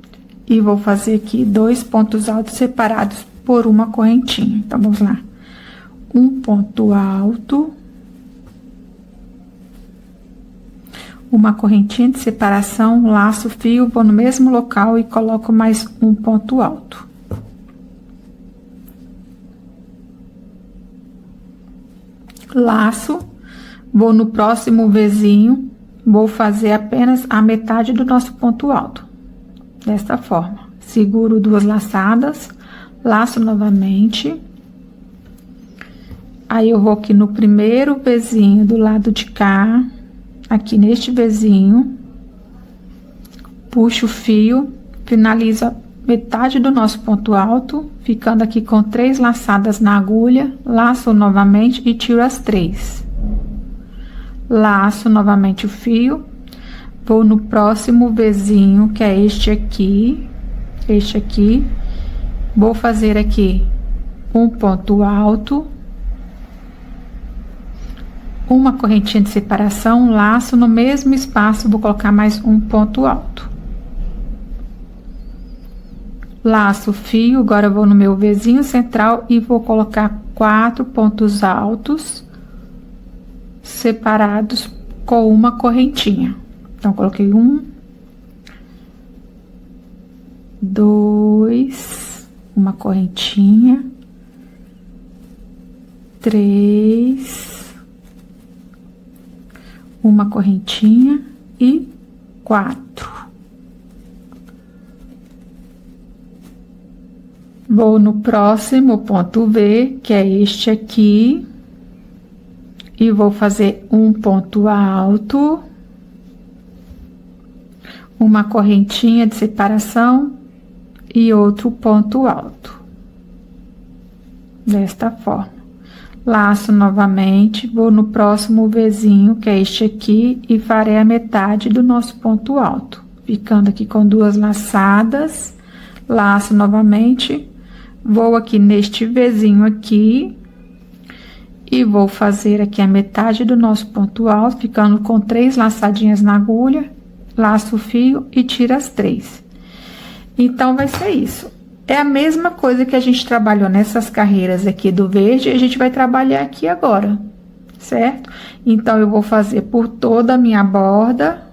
e vou fazer aqui 2 pontos altos separados por uma correntinha. Então, vamos lá. Um ponto alto, uma correntinha de separação, laço, fio, vou no mesmo local e coloco mais um ponto alto. Laço. Vou no próximo Vzinho, vou fazer apenas a metade do nosso ponto alto. Desta forma. Seguro 2 laçadas, laço novamente. Aí, eu vou aqui no primeiro Vzinho do lado de cá, aqui neste Vzinho. Puxo o fio, finalizo a metade do nosso ponto alto, ficando aqui com 3 laçadas na agulha, laço novamente e tiro as 3. Laço novamente o fio, vou no próximo Vzinho, que é este aqui, vou fazer aqui um ponto alto, uma correntinha de separação, laço, no mesmo espaço, vou colocar mais um ponto alto. Laço o fio, agora eu vou no meu Vzinho central e vou colocar 4 pontos altos, separados com uma correntinha. Então, coloquei 1, 2, uma correntinha, 3, uma correntinha e 4. Vou no próximo ponto V, que é este aqui, e vou fazer um ponto alto, uma correntinha de separação e outro ponto alto. desta forma. Laço novamente, vou no próximo Vzinho, que é este aqui, e farei a metade do nosso ponto alto, ficando aqui com 2 laçadas. Laço novamente, vou aqui neste Vzinho aqui, e vou fazer aqui a metade do nosso ponto alto, ficando com 3 laçadinhas na agulha, laço o fio e tiro as 3. Então, vai ser isso. É a mesma coisa que a gente trabalhou nessas carreiras aqui do verde, a gente vai trabalhar aqui agora, certo? Então, eu vou fazer por toda a minha borda,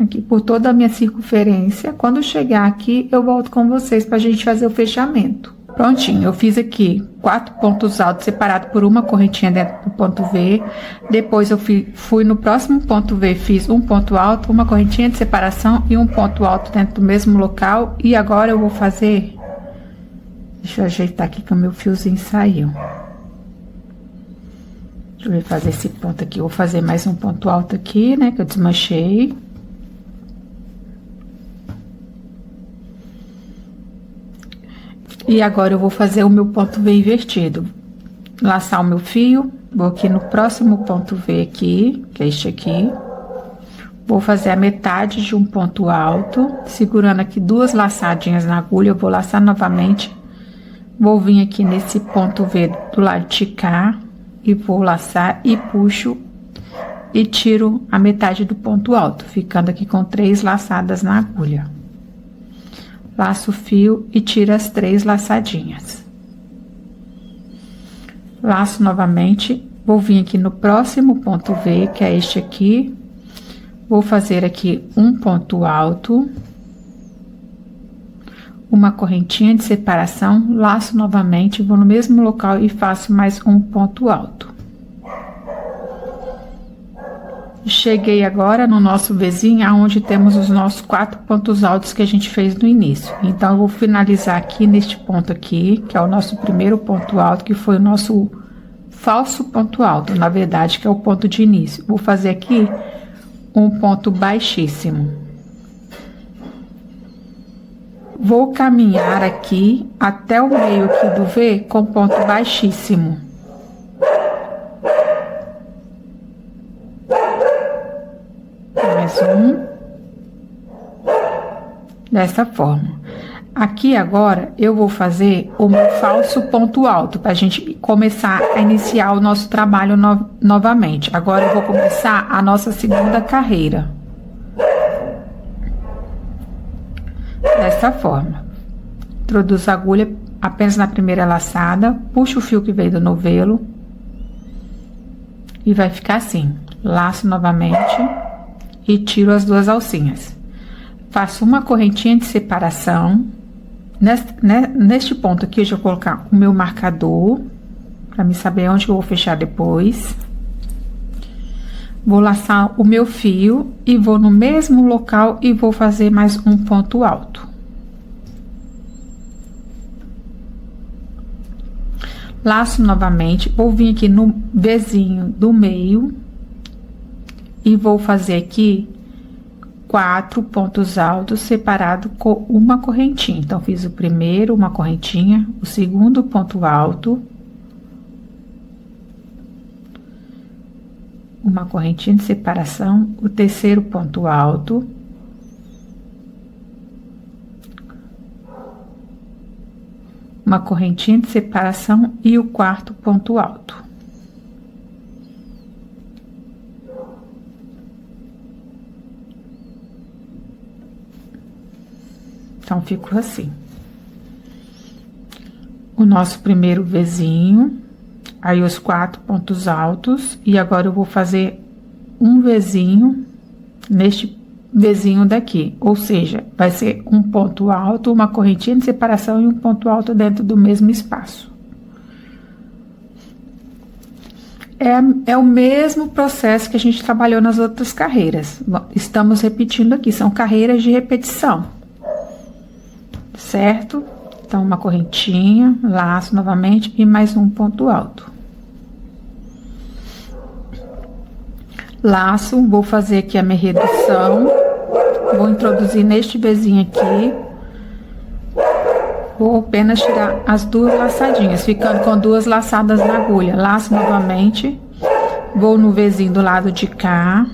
aqui por toda a minha circunferência. Quando chegar aqui, eu volto com vocês pra gente fazer o fechamento. Prontinho, eu fiz aqui 4 pontos altos separados por uma correntinha dentro do ponto V. Depois eu fui no próximo ponto V, fiz um ponto alto, uma correntinha de separação e um ponto alto dentro do mesmo local. E agora eu vou fazer... Deixa eu ajeitar aqui que o meu fiozinho saiu. Deixa eu fazer esse ponto aqui. Eu vou fazer mais um ponto alto aqui, né, que eu desmanchei. E agora eu vou fazer o meu ponto V invertido. Laçar o meu fio, vou aqui no próximo ponto V aqui, que é este aqui. Vou fazer a metade de um ponto alto, segurando aqui 2 laçadinhas na agulha, eu vou laçar novamente. Vou vir aqui nesse ponto V do lado de cá, e vou laçar e puxo e tiro a metade do ponto alto, ficando aqui com 3 laçadas na agulha. Laço o fio e tiro as 3 laçadinhas. Laço novamente, vou vir aqui no próximo ponto V, que é este aqui. Vou fazer aqui um ponto alto, uma correntinha de separação, laço novamente, vou no mesmo local e faço mais um ponto alto. Cheguei agora no nosso Vzinho, aonde temos os nossos 4 pontos altos que a gente fez no início. Então, eu vou finalizar aqui neste ponto aqui, que é o nosso primeiro ponto alto, que foi o nosso falso ponto alto, na verdade, que é o ponto de início. Vou fazer aqui um ponto baixíssimo. Vou caminhar aqui até o meio aqui do V com ponto baixíssimo. Mais um, dessa forma. Aqui agora eu vou fazer o meu falso ponto alto para a gente começar a iniciar o nosso trabalho novamente. Agora eu vou começar a nossa segunda carreira. Dessa forma. Introduzo a agulha apenas na primeira laçada, puxo o fio que veio do novelo e vai ficar assim. Laço novamente e tiro as 2 alcinhas. Faço uma correntinha de separação. Neste ponto aqui, eu já vou colocar o meu marcador, para me saber onde eu vou fechar depois. Vou laçar o meu fio e vou no mesmo local e vou fazer mais um ponto alto. Laço novamente, vou vir aqui no Vzinho do meio e vou fazer aqui 4 pontos altos separados com uma correntinha. Então, fiz o primeiro, uma correntinha, o segundo ponto alto, uma correntinha de separação, o terceiro ponto alto, uma correntinha de separação e o quarto ponto alto. Então, ficou assim. O nosso primeiro Vzinho, aí os 4 pontos altos, e agora eu vou fazer um Vzinho neste Vzinho daqui, ou seja, vai ser um ponto alto, uma correntinha de separação e um ponto alto dentro do mesmo espaço. É o mesmo processo que a gente trabalhou nas outras carreiras. Estamos repetindo aqui, são carreiras de repetição. Certo? Então, uma correntinha, laço novamente e mais um ponto alto. Laço, vou fazer aqui a minha redução, vou introduzir neste Vzinho aqui, Vou apenas tirar as duas laçadinhas, ficando com duas laçadas na agulha. Laço novamente, vou no Vzinho do lado de cá.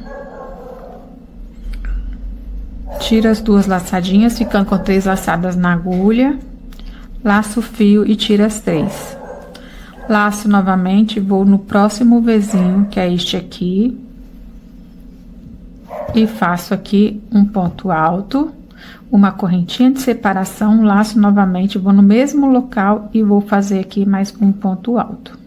Tiro as duas laçadinhas, ficando com 3 laçadas na agulha. Laço o fio e tiro as 3. Laço novamente, vou no próximo Vzinho, que é este aqui. E faço aqui um ponto alto, uma correntinha de separação, laço novamente, vou no mesmo local e vou fazer aqui mais um ponto alto.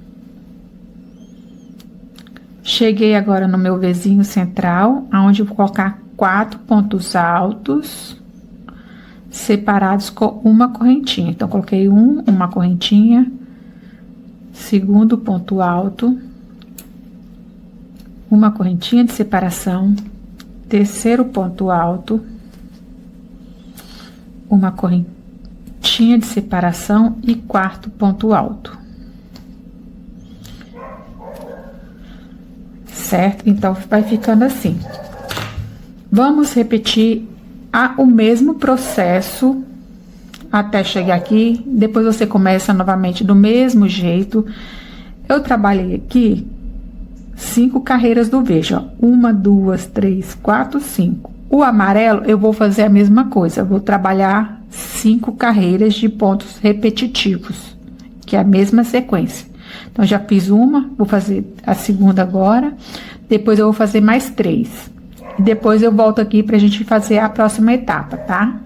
Cheguei agora no meu Vzinho central, aonde eu vou colocar 4 pontos altos, separados com uma correntinha. Então, coloquei uma correntinha, segundo ponto alto, uma correntinha de separação, terceiro ponto alto, uma correntinha de separação e quarto ponto alto. Certo? Então, vai ficando assim. Vamos repetir o mesmo processo até chegar aqui. Depois você começa novamente do mesmo jeito. Eu trabalhei aqui 5 carreiras do V, ó. 1, 2, 3, 4, 5. O amarelo, eu vou fazer a mesma coisa. Eu vou trabalhar 5 carreiras de pontos repetitivos, que é a mesma sequência. Então, já fiz uma, vou fazer a segunda agora. Depois, eu vou fazer mais 3. E depois, eu volto aqui pra gente fazer a próxima etapa, tá?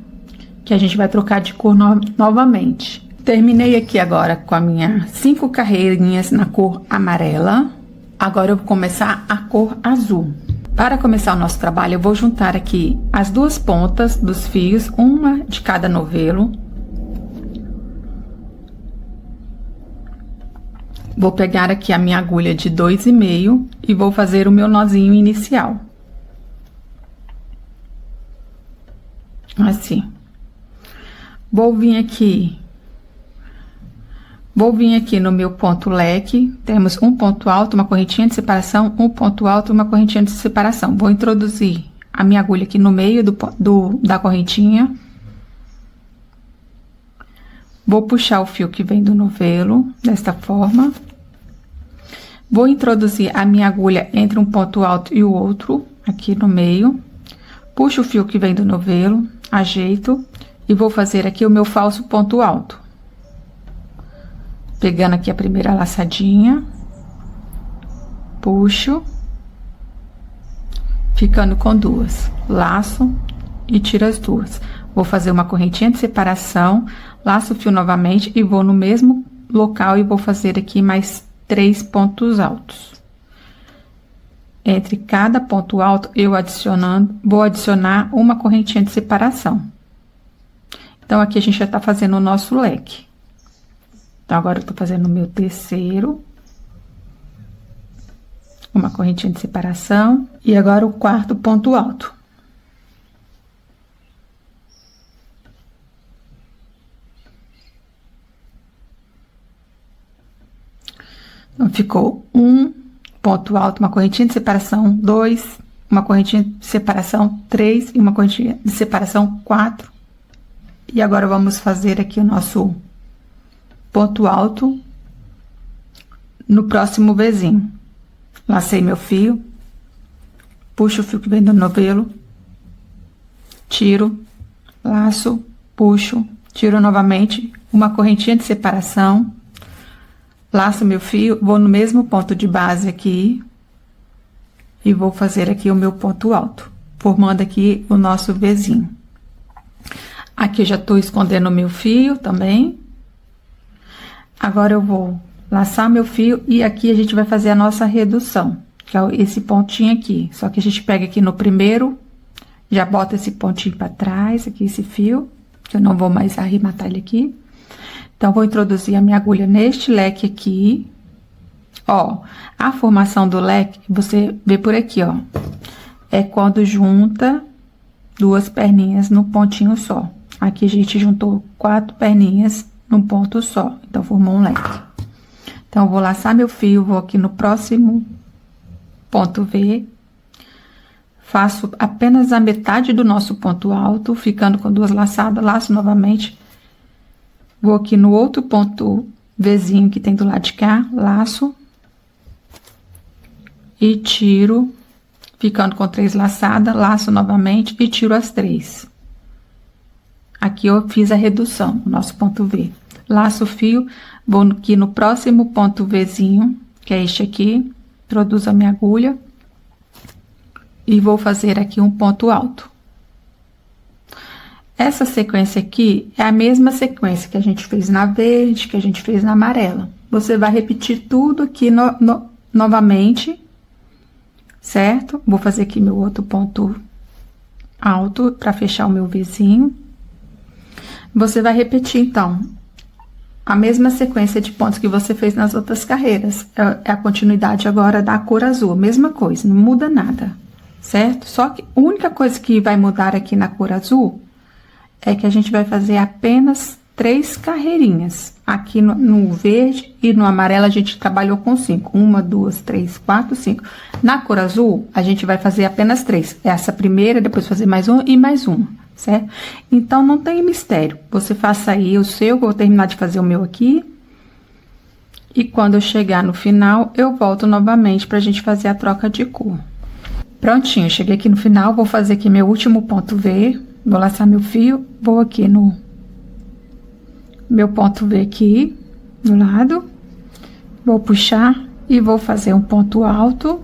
Que a gente vai trocar de cor novamente. Terminei aqui agora com a minha 5 carreirinhas na cor amarela. Agora, eu vou começar a cor azul. Para começar o nosso trabalho, eu vou juntar aqui as 2 pontas dos fios, uma de cada novelo. Vou pegar aqui a minha agulha de 2,5 e vou fazer o meu nozinho inicial. Assim. Vou vir aqui no meu ponto leque, temos um ponto alto, uma correntinha de separação, um ponto alto, uma correntinha de separação. Vou introduzir a minha agulha aqui no meio da correntinha. Vou puxar o fio que vem do novelo, desta forma. Vou introduzir a minha agulha entre um ponto alto e o outro, aqui no meio. Puxo o fio que vem do novelo, ajeito e vou fazer aqui o meu falso ponto alto. Pegando aqui a primeira laçadinha, puxo, ficando com 2, laço e tiro as 2. Vou fazer uma correntinha de separação, laço o fio novamente e vou no mesmo local e vou fazer aqui mais 3 pontos altos. Entre cada ponto alto, vou adicionar uma correntinha de separação. Então, aqui a gente já tá fazendo o nosso leque. Então, agora eu tô fazendo o meu terceiro. Uma correntinha de separação. E agora o 4º ponto alto. Então, ficou 1 ponto alto, uma correntinha de separação, 2, uma correntinha de separação, 3 e uma correntinha de separação, 4. E agora, vamos fazer aqui o nosso ponto alto no próximo Vzinho. Lacei meu fio, puxo o fio que vem do novelo, tiro, laço, puxo, tiro novamente, uma correntinha de separação, laço meu fio, vou no mesmo ponto de base aqui e vou fazer aqui o meu ponto alto, formando aqui o nosso Vzinho. Aqui eu já tô escondendo o meu fio também. Agora, eu vou laçar meu fio e aqui a gente vai fazer a nossa redução, que é esse pontinho aqui. Só que a gente pega aqui no primeiro, já bota esse pontinho pra trás, aqui esse fio, que eu não vou mais arrematar ele aqui. Então, vou introduzir a minha agulha neste leque aqui. Ó, a formação do leque, você vê por aqui, ó. É quando junta 2 perninhas no pontinho só. Aqui a gente juntou 4 perninhas num ponto só, então formou um leque. Então, eu vou laçar meu fio, vou aqui no próximo ponto V, faço apenas a metade do nosso ponto alto, ficando com 2 laçadas, laço novamente, Vou aqui no outro ponto Vzinho que tem do lado de cá, laço. E tiro, ficando com 3 laçadas, laço novamente e tiro as 3. Aqui eu fiz a redução, o nosso ponto V. Laço o fio, vou aqui no próximo ponto Vzinho, que é este aqui, introduzo a minha agulha. E vou fazer aqui um ponto alto. Essa sequência aqui é a mesma sequência que a gente fez na verde, que a gente fez na amarela. Você vai repetir tudo aqui novamente, certo? Vou fazer aqui meu outro ponto alto para fechar o meu Vzinho. Você vai repetir, então, a mesma sequência de pontos que você fez nas outras carreiras. É a continuidade agora da cor azul, mesma coisa, não muda nada, certo? Só que a única coisa que vai mudar aqui na cor azul é que a gente vai fazer apenas 3 carreirinhas. Aqui no verde e no amarelo a gente trabalhou com 5. 1, 2, 3, 4, 5. Na cor azul, a gente vai fazer apenas 3. Essa primeira, depois fazer mais um e mais uma, certo? Então, não tem mistério. Você faça aí o seu, vou terminar de fazer o meu aqui. E quando eu chegar no final, eu volto novamente pra gente fazer a troca de cor. Prontinho, cheguei aqui no final, vou fazer aqui meu último ponto V. Vou laçar meu fio, vou aqui no meu ponto V aqui, do lado. Vou puxar e vou fazer um ponto alto.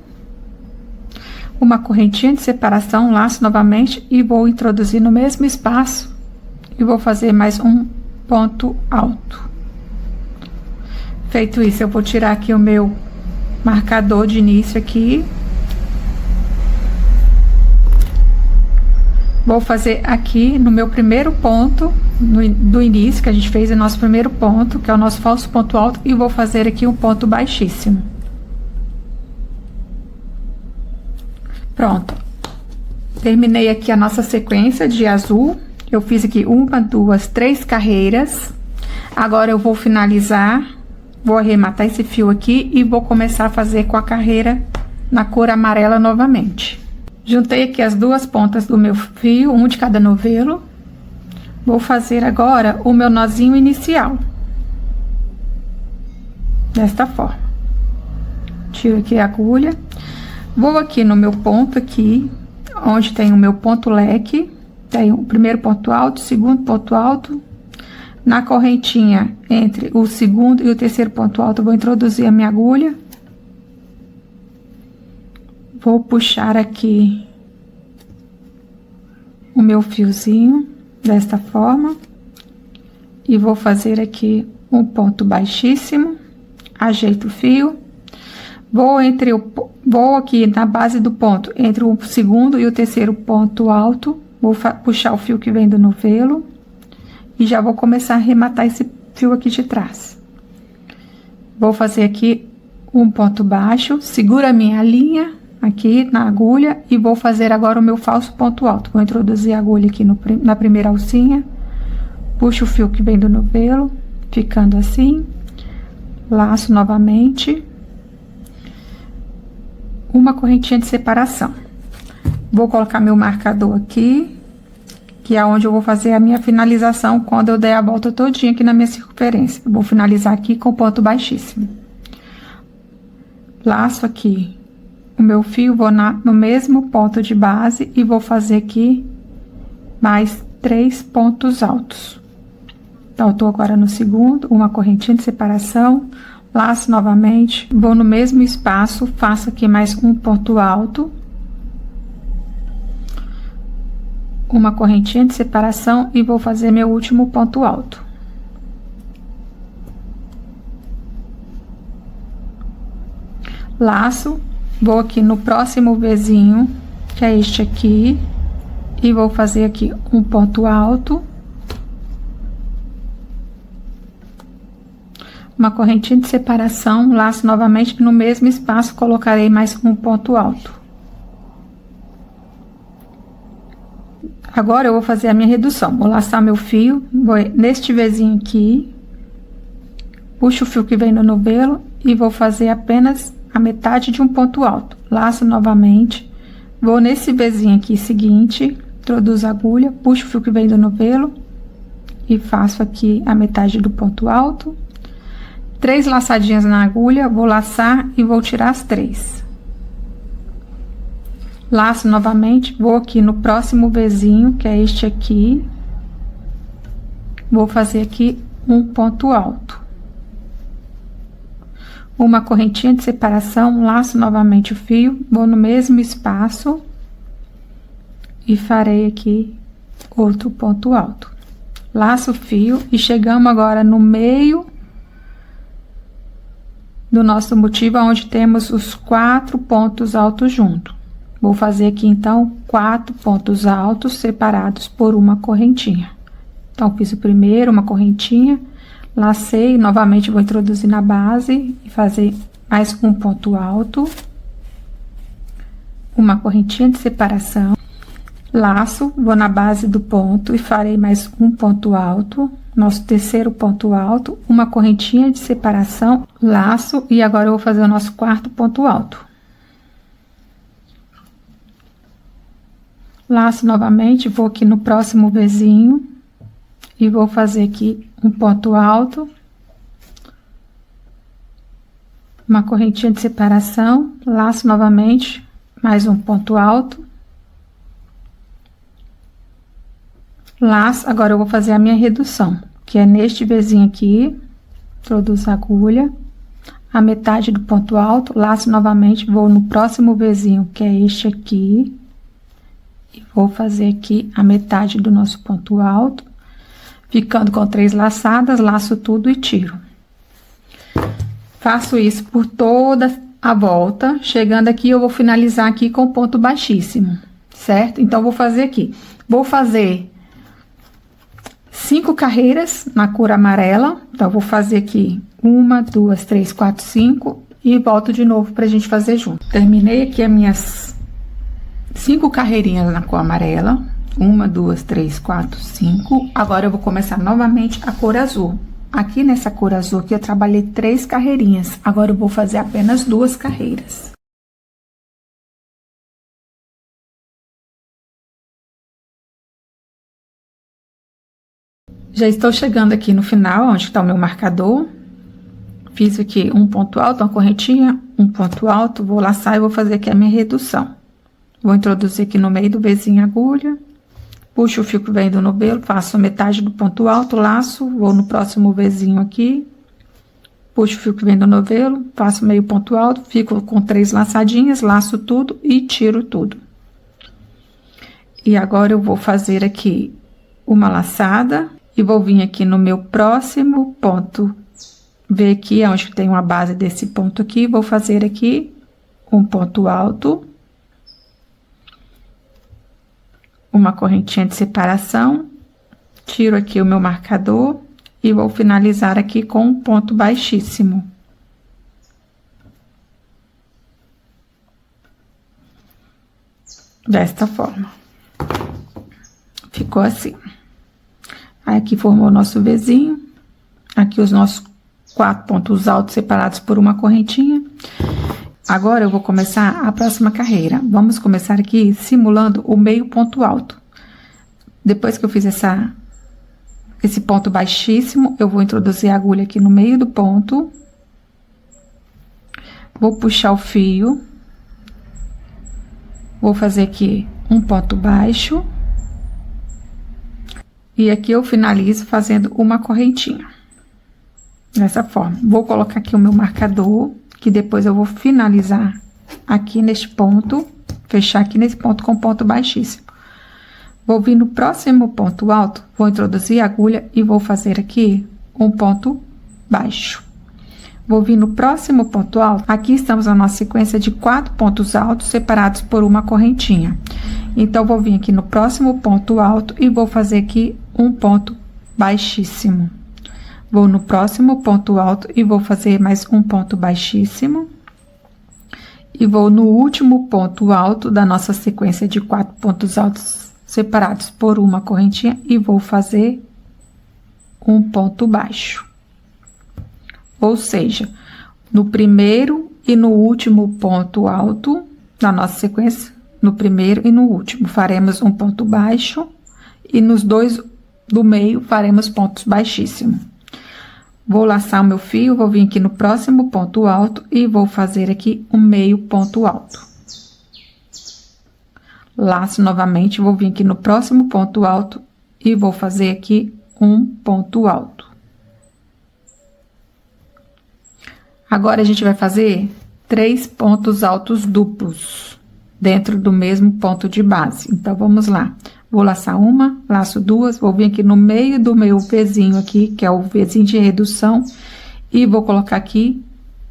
Uma correntinha de separação, laço novamente e vou introduzir no mesmo espaço. E vou fazer mais um ponto alto. Feito isso, eu vou tirar aqui o meu marcador de início aqui. Vou fazer aqui no meu primeiro ponto, do início, que a gente fez o nosso primeiro ponto, que é o nosso falso ponto alto, e vou fazer aqui um ponto baixíssimo. Pronto. Terminei aqui a nossa sequência de azul. Eu fiz aqui 1, 2, 3 carreiras. Agora eu vou finalizar, vou arrematar esse fio aqui e vou começar a fazer com a carreira na cor amarela novamente. Juntei aqui as 2 pontas do meu fio, um de cada novelo. Vou fazer agora o meu nozinho inicial. Desta forma. Tiro aqui a agulha. Vou aqui no meu ponto aqui, onde tem o meu ponto leque. Tem o primeiro ponto alto, o segundo ponto alto. Na correntinha entre o segundo e o terceiro ponto alto, eu vou introduzir a minha agulha. Vou puxar aqui o meu fiozinho, desta forma. E vou fazer aqui um ponto baixíssimo. Ajeito o fio. Vou aqui na base do ponto, entre o segundo e o terceiro ponto alto. Vou puxar o fio que vem do novelo. E já vou começar a arrematar esse fio aqui de trás. Vou fazer aqui um ponto baixo. Segura a minha linha aqui na agulha e vou fazer agora o meu falso ponto alto. Vou introduzir a agulha aqui na primeira alcinha, puxo o fio que vem do novelo, ficando assim, laço novamente, uma correntinha de separação. Vou colocar meu marcador aqui, que é onde eu vou fazer a minha finalização quando eu der a volta todinha aqui na minha circunferência. Eu vou finalizar aqui com ponto baixíssimo. Laço aqui o meu fio, vou no mesmo ponto de base e vou fazer aqui mais 3 pontos altos. Então, eu tô agora no segundo, uma correntinha de separação, laço novamente, vou no mesmo espaço, faço aqui mais um ponto alto, uma correntinha de separação e vou fazer meu último ponto alto. Laço. Vou aqui no próximo Vzinho, que é este aqui, e vou fazer aqui um ponto alto. Uma correntinha de separação, laço novamente, no mesmo espaço colocarei mais um ponto alto. Agora eu vou fazer a minha redução, vou laçar meu fio, vou neste Vzinho aqui, puxo o fio que vem no novelo e vou fazer apenas a metade de um ponto alto. Laço novamente, vou nesse Vzinho aqui seguinte, introduzo a agulha, puxo o fio que vem do novelo e faço aqui a metade do ponto alto. 3 laçadinhas na agulha, vou laçar e vou tirar as 3. Laço novamente, vou aqui no próximo Vzinho, que é este aqui. Vou fazer aqui um ponto alto. Uma correntinha de separação, laço novamente o fio, vou no mesmo espaço e farei aqui outro ponto alto. Laço o fio e chegamos agora no meio do nosso motivo, onde temos os 4 pontos altos juntos. Vou fazer aqui, então, 4 pontos altos separados por uma correntinha. Então, fiz o primeiro, uma correntinha, lacei, novamente vou introduzir na base e fazer mais um ponto alto. Uma correntinha de separação. Laço, vou na base do ponto e farei mais um ponto alto. Nosso terceiro ponto alto, uma correntinha de separação, laço, e agora eu vou fazer o nosso 4º ponto alto. Laço novamente, vou aqui no próximo Vzinho e vou fazer aqui um ponto alto, uma correntinha de separação, laço novamente, mais um ponto alto. Laço, agora eu vou fazer a minha redução, que é neste Vzinho aqui, introduzo a agulha, a metade do ponto alto, laço novamente, vou no próximo Vzinho, que é este aqui, e vou fazer aqui a metade do nosso ponto alto, ficando com 3 laçadas, laço tudo e tiro. Faço isso por toda a volta, chegando aqui eu vou finalizar aqui com ponto baixíssimo, certo? Então, vou fazer aqui, vou fazer 5 carreiras na cor amarela, então, vou fazer aqui 1, 2, 3, 4, 5 e volto de novo pra gente fazer junto. Terminei aqui as minhas 5 carreirinhas na cor amarela, 1, 2, 3, 4, 5. Agora eu vou começar novamente a cor azul. Aqui nessa cor azul aqui eu trabalhei 3 carreirinhas, agora eu vou fazer apenas 2 carreiras. Já estou chegando aqui no final, onde está o meu marcador. Fiz aqui um ponto alto, uma correntinha, um ponto alto, vou laçar e vou fazer aqui a minha redução. Vou introduzir aqui no meio do Vzinho a agulha, puxo o fio que vem do novelo, faço metade do ponto alto, laço, vou no próximo Vzinho aqui, puxo o fio que vem do novelo, faço meio ponto alto, fico com 3 laçadinhas, laço tudo e tiro tudo. E agora eu vou fazer aqui uma laçada e vou vir aqui no meu próximo ponto, ver aqui onde tem uma base desse ponto aqui, vou fazer aqui um ponto alto, uma correntinha de separação, tiro aqui o meu marcador e vou finalizar aqui com um ponto baixíssimo. Desta forma. Ficou assim. Aí, aqui formou o nosso Vzinho, aqui os nossos 4 pontos altos separados por uma correntinha. Agora, eu vou começar a próxima carreira. Vamos começar aqui simulando o meio ponto alto. Depois que eu fiz esse ponto baixíssimo, eu vou introduzir a agulha aqui no meio do ponto. Vou puxar o fio. Vou fazer aqui um ponto baixo. E aqui eu finalizo fazendo uma correntinha. Dessa forma. Vou colocar aqui o meu marcador, que depois eu vou finalizar aqui neste ponto, fechar aqui nesse ponto com ponto baixíssimo. Vou vir no próximo ponto alto, vou introduzir a agulha e vou fazer aqui um ponto baixo. Vou vir no próximo ponto alto, aqui estamos na nossa sequência de 4 pontos altos separados por uma correntinha. Então, vou vir aqui no próximo ponto alto e vou fazer aqui um ponto baixíssimo. Vou no próximo ponto alto e vou fazer mais um ponto baixíssimo. E vou no último ponto alto da nossa sequência de 4 pontos altos separados por uma correntinha e vou fazer um ponto baixo. Ou seja, no primeiro e no último ponto alto da nossa sequência, no primeiro e no último, faremos um ponto baixo e nos 2 do meio, faremos pontos baixíssimos. Vou laçar o meu fio, vou vir aqui no próximo ponto alto e vou fazer aqui um meio ponto alto. Laço novamente, vou vir aqui no próximo ponto alto e vou fazer aqui um ponto alto. Agora, a gente vai fazer 3 pontos altos duplos dentro do mesmo ponto de base. Então, vamos lá. Vou laçar uma, laço duas, vou vir aqui no meio do meu Vzinho aqui, que é o Vzinho de redução, e vou colocar aqui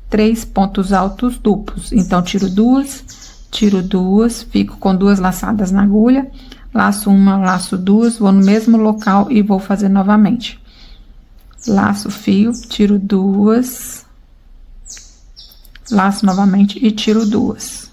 3 pontos altos duplos. Então, tiro duas, fico com 2 laçadas na agulha, laço uma, laço duas, vou no mesmo local e vou fazer novamente. Laço o fio, tiro duas, laço novamente e tiro duas.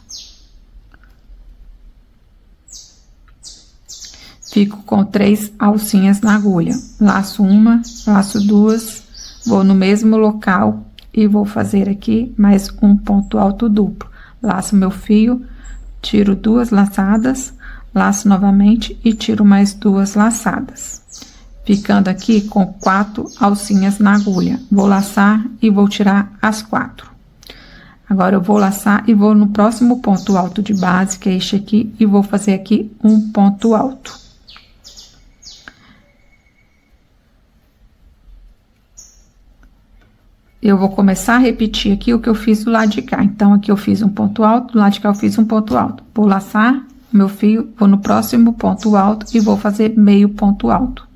Fico com 3 alcinhas na agulha. Laço uma, laço duas, vou no mesmo local e vou fazer aqui mais um ponto alto duplo. Laço meu fio, tiro 2 laçadas, laço novamente e tiro mais 2 laçadas. Ficando aqui com 4 alcinhas na agulha. Vou laçar e vou tirar as 4. Agora, eu vou laçar e vou no próximo ponto alto de base, que é este aqui, e vou fazer aqui um ponto alto. Eu vou começar a repetir aqui o que eu fiz do lado de cá. Então, aqui eu fiz um ponto alto, do lado de cá eu fiz um ponto alto. Vou laçar meu fio, vou no próximo ponto alto e vou fazer meio ponto alto.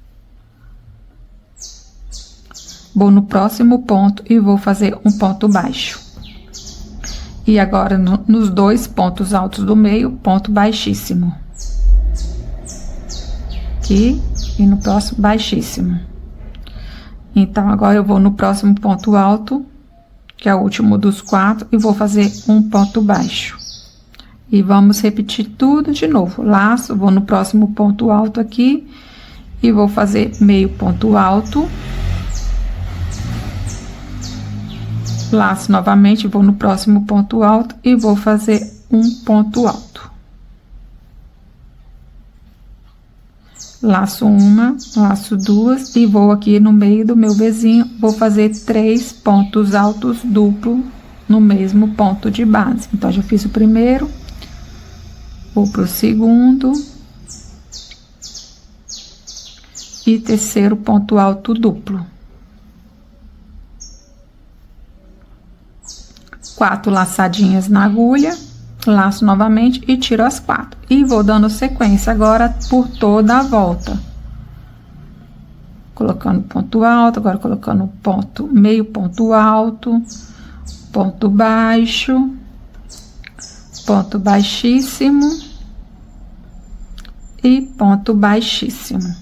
Vou no próximo ponto e vou fazer um ponto baixo. E agora, nos 2 pontos altos do meio, ponto baixíssimo. Aqui e no próximo, baixíssimo. Então, agora eu vou no próximo ponto alto, que é o último dos 4, e vou fazer um ponto baixo. E vamos repetir tudo de novo. Laço, vou no próximo ponto alto aqui, e vou fazer meio ponto alto. Laço novamente, vou no próximo ponto alto e vou fazer um ponto alto. Laço uma, laço duas e vou aqui no meio do meu Vzinho, vou fazer 3 pontos altos duplo no mesmo ponto de base. Então, já fiz o primeiro, vou pro segundo e terceiro ponto alto duplo. 4 laçadinhas na agulha, laço novamente e tiro as 4. E vou dando sequência agora por toda a volta. Colocando ponto alto, agora colocando ponto, meio ponto alto, ponto baixo, ponto baixíssimo e ponto baixíssimo.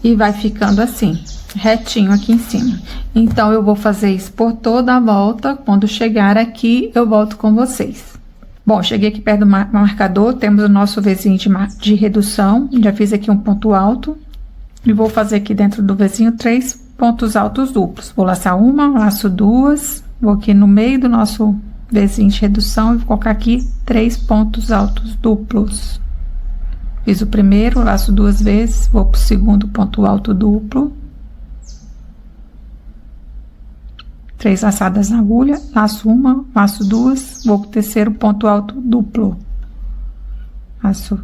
E vai ficando assim, retinho aqui em cima. Então, eu vou fazer isso por toda a volta. Quando chegar aqui, eu volto com vocês. Bom, cheguei aqui perto do marcador, temos o nosso Vzinho de redução. Já fiz aqui um ponto alto. E vou fazer aqui dentro do Vzinho 3 pontos altos duplos. Vou laçar uma, laço duas, vou aqui no meio do nosso Vzinho de redução e vou colocar aqui 3 pontos altos duplos. Fiz o primeiro, laço 2 vezes, vou pro segundo ponto alto duplo. 3 laçadas na agulha, laço uma, laço duas, vou pro terceiro ponto alto duplo.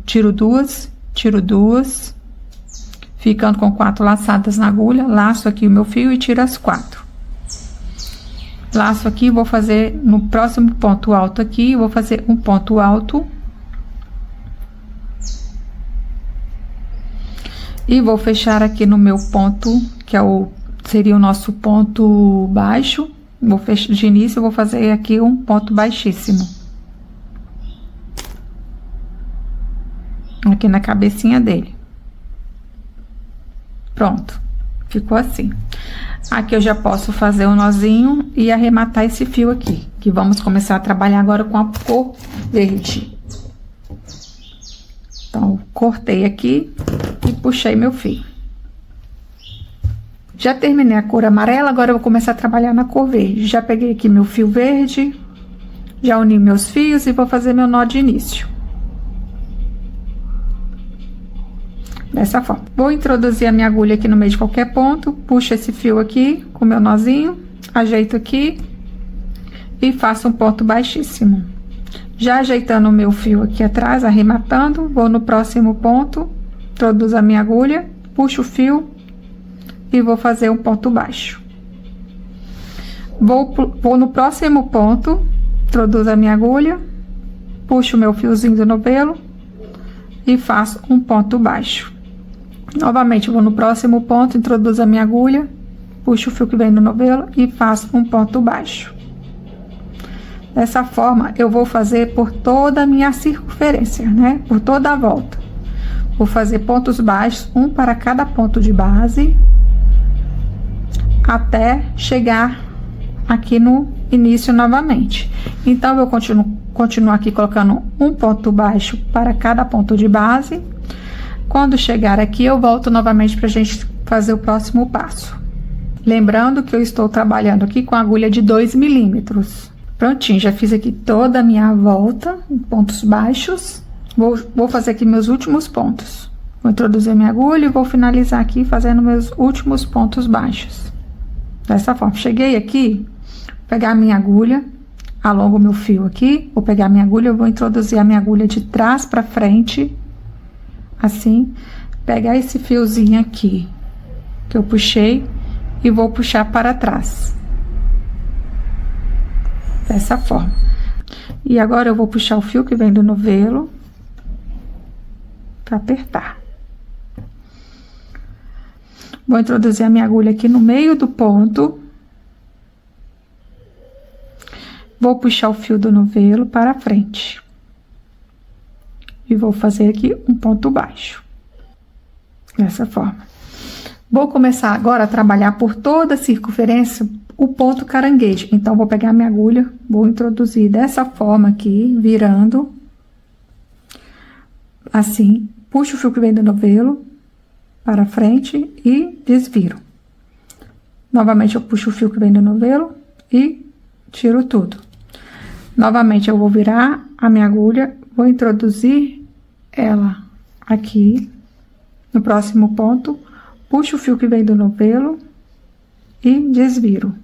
Tiro duas, ficando com 4 laçadas na agulha, laço aqui o meu fio e tiro as 4. Laço aqui, vou fazer no próximo ponto alto aqui, vou fazer um ponto alto. E vou fechar aqui no meu ponto, que é seria o nosso ponto baixo. Vou fechar de início, eu vou fazer aqui um ponto baixíssimo. Aqui na cabecinha dele. Pronto, ficou assim. Aqui eu já posso fazer um nozinho e arrematar esse fio aqui, que vamos começar a trabalhar agora com a cor verde. Então, cortei aqui e puxei meu fio. Já terminei a cor amarela, agora eu vou começar a trabalhar na cor verde. Já peguei aqui meu fio verde, já uni meus fios e vou fazer meu nó de início. dessa forma. Vou introduzir a minha agulha aqui no meio de qualquer ponto, puxo esse fio aqui com meu nozinho, ajeito aqui e faço um ponto baixíssimo. Já ajeitando o meu fio aqui atrás, arrematando, vou no próximo ponto, introduzo a minha agulha, puxo o fio e vou fazer um ponto baixo. Vou no próximo ponto, introduzo a minha agulha, puxo o meu fiozinho do novelo e faço um ponto baixo. Novamente, vou no próximo ponto, introduzo a minha agulha, puxo o fio que vem no novelo e faço um ponto baixo. Dessa forma, eu vou fazer por toda a minha circunferência, né? Por toda a volta. Vou fazer pontos baixos, um para cada ponto de base, até chegar aqui no início novamente. Então, eu continuo aqui colocando um ponto baixo para cada ponto de base. Quando chegar aqui, eu volto novamente para a gente fazer o próximo passo. Lembrando que eu estou trabalhando aqui com agulha de 2 milímetros. Prontinho, já fiz aqui toda a minha volta em pontos baixos. Vou fazer aqui meus últimos pontos. Vou introduzir minha agulha e vou finalizar aqui fazendo meus últimos pontos baixos. Dessa forma, cheguei aqui, vou pegar a minha agulha, alongo meu fio aqui, vou pegar a minha agulha, eu vou introduzir a minha agulha de trás para frente, assim, pegar esse fiozinho aqui, que eu puxei, e vou puxar para trás. Dessa forma. E agora eu vou puxar o fio que vem do novelo para apertar. Vou introduzir a minha agulha aqui no meio do ponto. Vou puxar o fio do novelo para frente. E vou fazer aqui um ponto baixo. Dessa forma. Vou começar agora a trabalhar por toda a circunferência o ponto caranguejo. Então, vou pegar minha agulha, vou introduzir dessa forma aqui, virando, assim, puxo o fio que vem do novelo para frente e desviro. Novamente, eu puxo o fio que vem do novelo e tiro tudo. Novamente, eu vou virar a minha agulha, vou introduzir ela aqui no próximo ponto, puxo o fio que vem do novelo e desviro.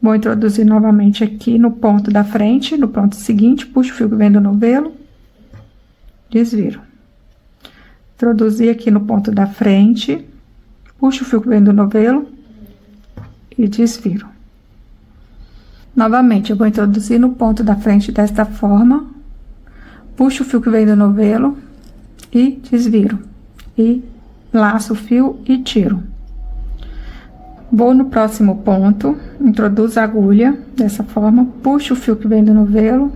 Vou introduzir novamente aqui no ponto da frente, no ponto seguinte, puxo o fio que vem do novelo, desviro. Introduzi aqui no ponto da frente, puxo o fio que vem do novelo e desviro. Novamente, eu vou introduzir no ponto da frente desta forma, puxo o fio que vem do novelo e desviro. E laço o fio e tiro. Vou no próximo ponto, introduzo a agulha dessa forma, puxo o fio que vem do novelo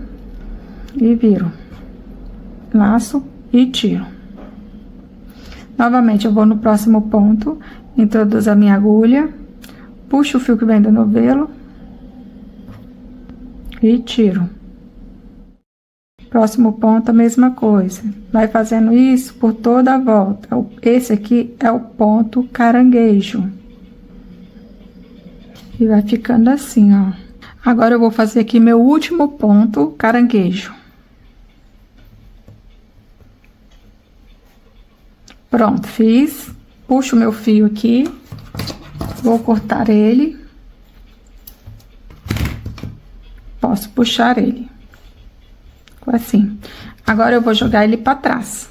e viro. Laço e tiro. Novamente, eu vou no próximo ponto, introduzo a minha agulha, puxo o fio que vem do novelo e tiro. Próximo ponto, a mesma coisa. Vai fazendo isso por toda a volta. Esse aqui é o ponto caranguejo. E vai ficando assim, ó. Agora, eu vou fazer aqui meu último ponto caranguejo. Pronto, fiz. Puxo o meu fio aqui. Vou cortar ele. Posso puxar ele. Assim. Agora, eu vou jogar ele para trás.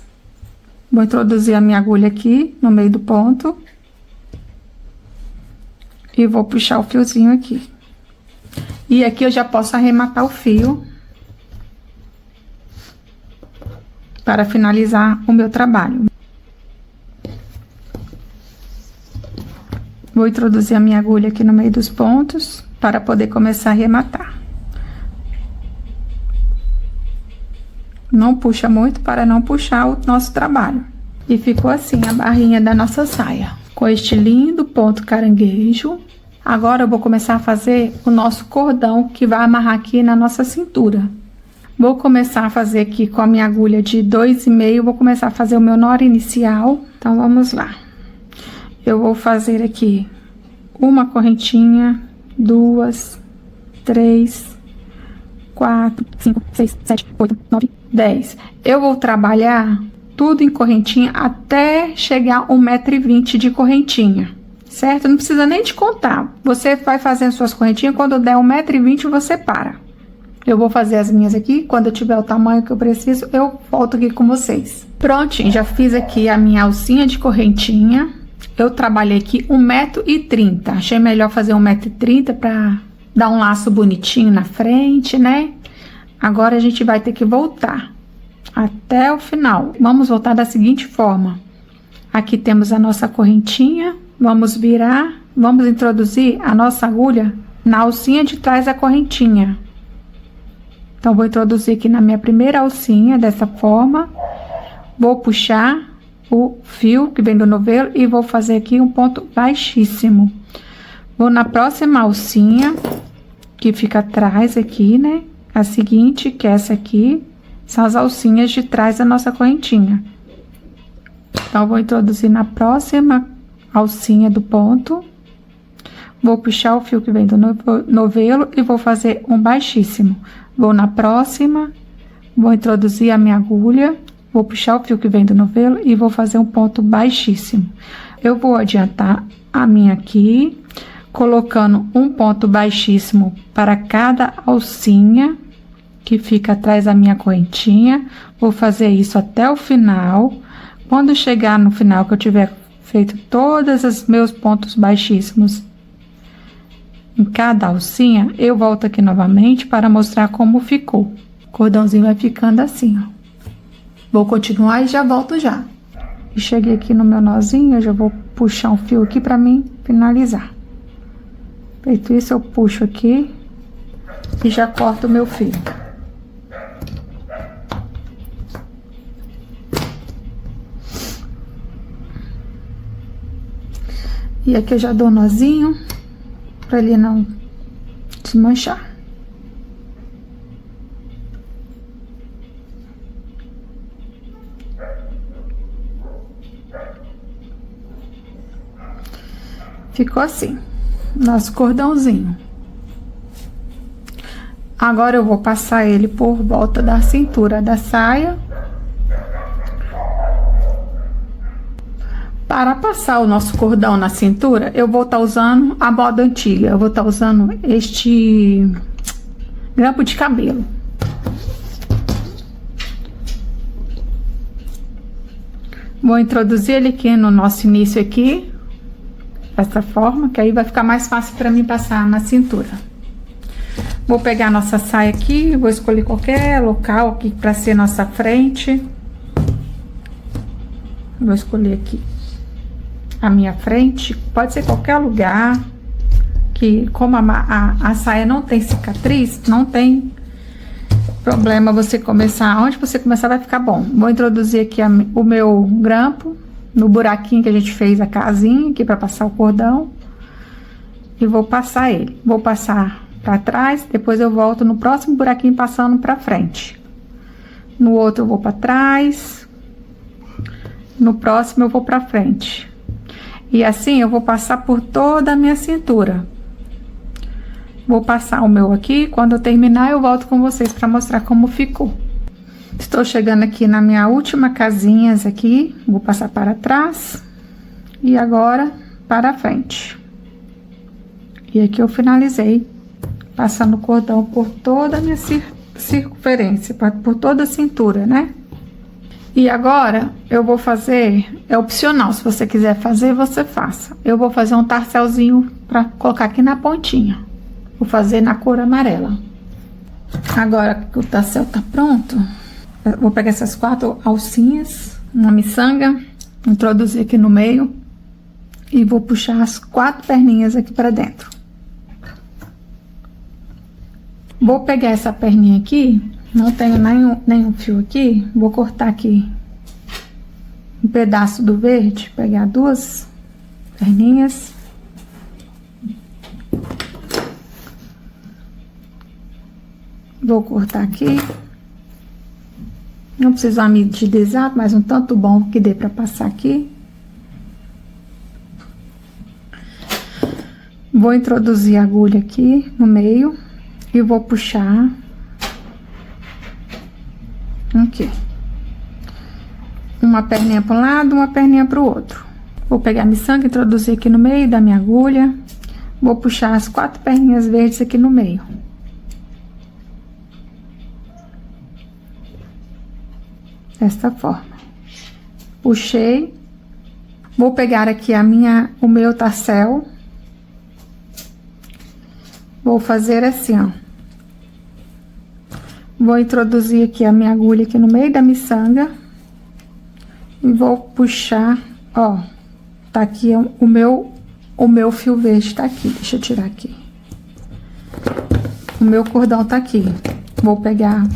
Vou introduzir a minha agulha aqui no meio do ponto. E vou puxar o fiozinho aqui. E aqui eu já posso arrematar o fio para finalizar o meu trabalho. Vou introduzir a minha agulha aqui no meio dos pontos para poder começar a arrematar. Não puxa muito para não puxar o nosso trabalho. E ficou assim a barrinha da nossa saia, com este lindo ponto caranguejo. Agora eu vou começar a fazer o nosso cordão que vai amarrar aqui na nossa cintura. Vou começar a fazer aqui com a minha agulha de 2,5, vou começar a fazer o meu nó inicial. Então, vamos lá. Eu vou fazer aqui uma correntinha, 2, 3, 4, 5, 6, 7, 8, 9, 10. Eu vou trabalhar tudo em correntinha até chegar 1,20 m de correntinha, certo? Não precisa nem de contar. Você vai fazendo suas correntinhas, quando der 1,20 m você para. Eu vou fazer as minhas aqui, quando eu tiver o tamanho que eu preciso, eu volto aqui com vocês. Prontinho, já fiz aqui a minha alcinha de correntinha. Eu trabalhei aqui 1,30 m. Achei melhor fazer 1,30 m para dar um laço bonitinho na frente, né? Agora a gente vai ter que voltar até o final. Vamos voltar da seguinte forma. Aqui temos a nossa correntinha. Vamos virar, vamos introduzir a nossa agulha na alcinha de trás da correntinha. Então, vou introduzir aqui na minha primeira alcinha, dessa forma. Vou puxar o fio que vem do novelo e vou fazer aqui um ponto baixíssimo. Vou na próxima alcinha, que fica atrás aqui, né? A seguinte, que é essa aqui, são as alcinhas de trás da nossa correntinha. Então, vou introduzir na próxima alcinha do ponto. Vou puxar o fio que vem do novelo e vou fazer um baixíssimo. Vou na próxima, vou introduzir a minha agulha, vou puxar o fio que vem do novelo e vou fazer um ponto baixíssimo. Eu vou adiantar a minha aqui, colocando um ponto baixíssimo para cada alcinha que fica atrás da minha correntinha. Vou fazer isso até o final. Quando chegar no final, que eu tiver feito todos os meus pontos baixíssimos em cada alcinha, eu volto aqui novamente para mostrar como ficou. O cordãozinho vai ficando assim, ó. Vou continuar e já volto já. E cheguei aqui no meu nozinho, eu já vou puxar um fio aqui para mim finalizar. Feito isso, eu puxo aqui e já corto o meu fio. E aqui eu já dou um nozinho para ele não desmanchar. Ficou assim, nosso cordãozinho. Agora eu vou passar ele por volta da cintura da saia. Para passar o nosso cordão na cintura, eu vou estar usando a moda antiga. Eu vou estar usando este grampo de cabelo. Vou introduzir ele aqui no nosso início aqui, dessa forma, que aí vai ficar mais fácil para mim passar na cintura. Vou pegar a nossa saia aqui, vou escolher qualquer local aqui para ser nossa frente. Vou escolher aqui a minha frente, pode ser qualquer lugar, que como a saia não tem cicatriz, não tem problema você começar, onde você começar vai ficar bom. Vou introduzir aqui o meu grampo, no buraquinho que a gente fez a casinha aqui para passar o cordão, e vou passar ele. Vou passar para trás, depois eu volto no próximo buraquinho passando para frente. No outro eu vou para trás, no próximo eu vou para frente. E assim eu vou passar por toda a minha cintura. Vou passar o meu aqui, quando eu terminar eu volto com vocês para mostrar como ficou. Estou chegando aqui na minha última casinha aqui, vou passar para trás e agora para frente. E aqui eu finalizei, passando o cordão por toda a minha circunferência, por toda a cintura, né? E agora, eu vou fazer, é opcional, se você quiser fazer, você faça. Eu vou fazer um tarcelzinho para colocar aqui na pontinha. Vou fazer na cor amarela. Agora que o tarcel tá pronto, eu vou pegar essas 4 alcinhas, uma miçanga, introduzir aqui no meio e vou puxar as 4 perninhas aqui para dentro. Vou pegar essa perninha aqui, não tenho nenhum fio aqui, vou cortar aqui um pedaço do verde, pegar 2 perninhas. Vou cortar aqui. Não precisa uma medida exata, mas um tanto bom que dê para passar aqui. Vou introduzir a agulha aqui no meio e vou puxar aqui. uma perninha para um lado, uma perninha para o outro. Vou pegar a miçanga, introduzir aqui no meio da minha agulha. Vou puxar as 4 perninhas verdes aqui no meio. Desta forma. Puxei. Vou pegar aqui o meu tassel. Vou fazer assim, ó. Vou introduzir aqui a minha agulha aqui no meio da miçanga. E vou puxar, ó. Tá aqui o meu fio verde tá aqui. Deixa eu tirar aqui. O meu cordão tá aqui. Vou pegar,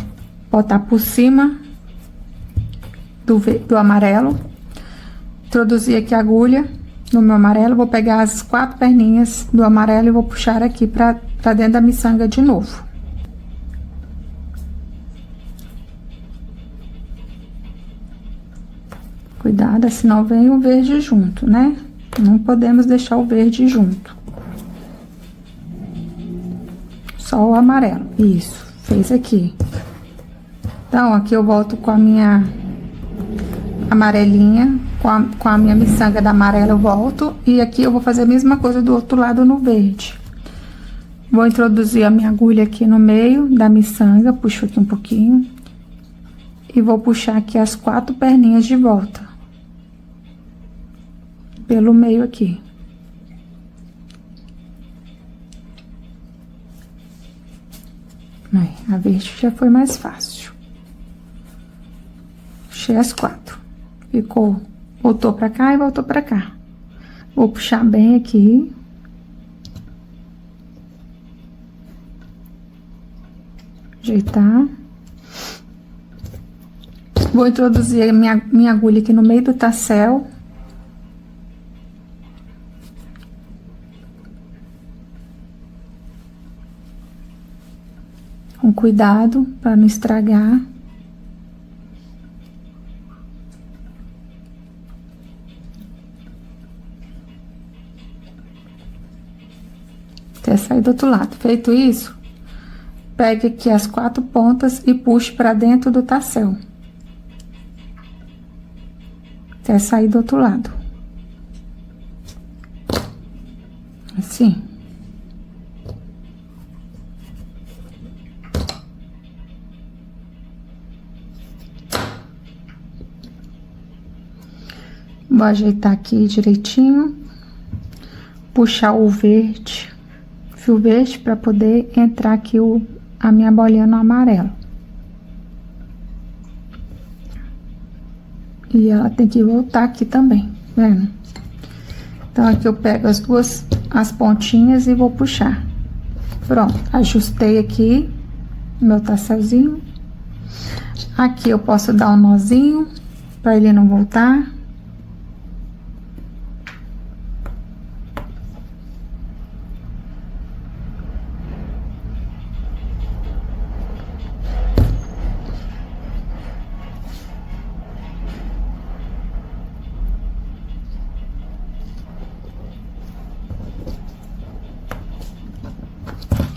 botar por cima do amarelo. Introduzir aqui a agulha no meu amarelo. Vou pegar as 4 perninhas do amarelo e vou puxar aqui pra dentro da miçanga de novo. Cuidado, senão vem o verde junto, né? Não podemos deixar o verde junto. Só o amarelo. Isso, fez aqui. Então, aqui eu volto com a minha amarelinha, com a minha miçanga da amarela eu volto. E aqui eu vou fazer a mesma coisa do outro lado no verde. Vou introduzir a minha agulha aqui no meio da miçanga, puxo aqui um pouquinho. E vou puxar aqui as 4 perninhas de volta. Pelo meio aqui. Aí, a verde já foi mais fácil. Puxei as 4. Ficou, voltou pra cá e voltou pra cá. Vou puxar bem aqui. Ajeitar. Vou introduzir a minha agulha aqui no meio do tassel. Com cuidado para não estragar. Até sair do outro lado. Feito isso, pegue aqui as 4 pontas e puxe para dentro do tassel. Até sair do outro lado. Assim. Vou ajeitar aqui direitinho. Puxar o verde, fio verde, para poder entrar aqui a minha bolinha no amarelo. E ela tem que voltar aqui também, vendo? Então, aqui eu pego as pontinhas e vou puxar. Pronto, ajustei aqui o meu tasselzinho. Aqui eu posso dar um nozinho, para ele não voltar.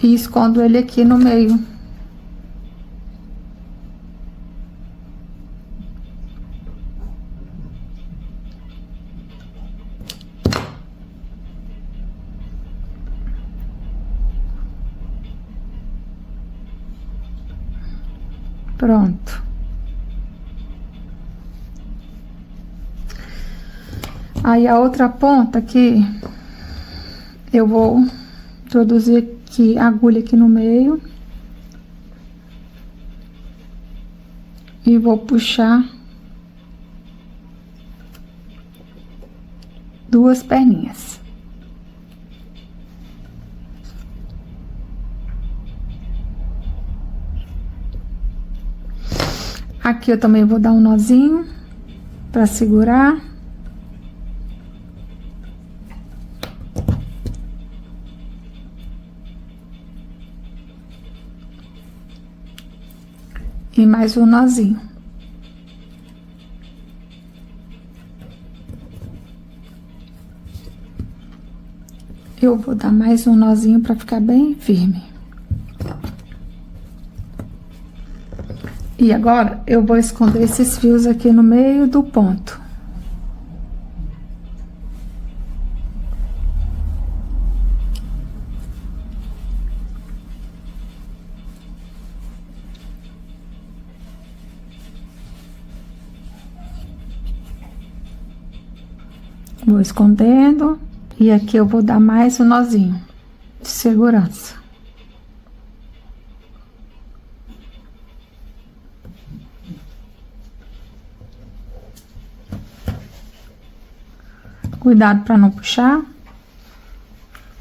E escondo ele aqui no meio. Pronto. Aí a outra ponta aqui, eu vou introduzir aqui a agulha aqui no meio. E vou puxar 2 perninhas. Aqui eu também vou dar um nozinho para segurar. E mais um nozinho. Eu vou dar mais um nozinho para ficar bem firme. E agora eu vou esconder esses fios aqui no meio do ponto. Vou escondendo. E aqui eu vou dar mais um nozinho de segurança. Cuidado para não puxar.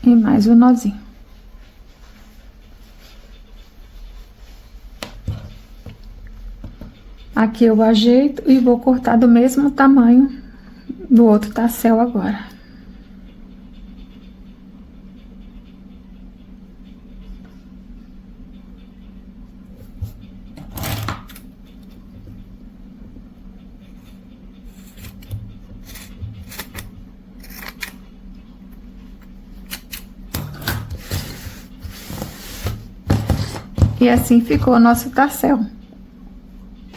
E mais um nozinho. Aqui eu ajeito e vou cortar do mesmo tamanho do outro tassel agora. E assim ficou o nosso tassel.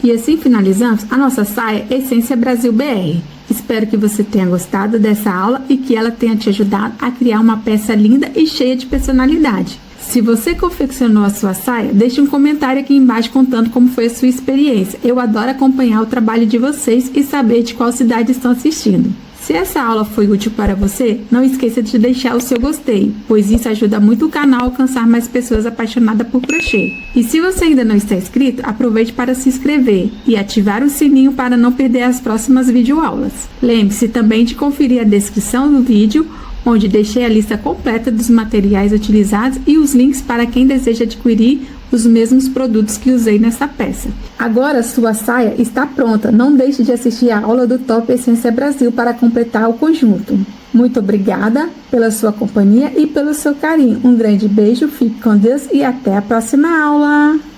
E assim finalizamos a nossa saia Essência Brasil BR. Espero que você tenha gostado dessa aula e que ela tenha te ajudado a criar uma peça linda e cheia de personalidade. Se você confeccionou a sua saia, deixe um comentário aqui embaixo contando como foi a sua experiência. Eu adoro acompanhar o trabalho de vocês e saber de qual cidade estão assistindo. Se essa aula foi útil para você, não esqueça de deixar o seu gostei, pois isso ajuda muito o canal a alcançar mais pessoas apaixonadas por crochê. E se você ainda não está inscrito, aproveite para se inscrever e ativar o sininho para não perder as próximas videoaulas. Lembre-se também de conferir a descrição do vídeo, onde deixei a lista completa dos materiais utilizados e os links para quem deseja adquirir os mesmos produtos que usei nessa peça. Agora sua saia está pronta, não deixe de assistir a aula do Top Essência Brasil para completar o conjunto. Muito obrigada pela sua companhia e pelo seu carinho. Um grande beijo, fique com Deus e até a próxima aula!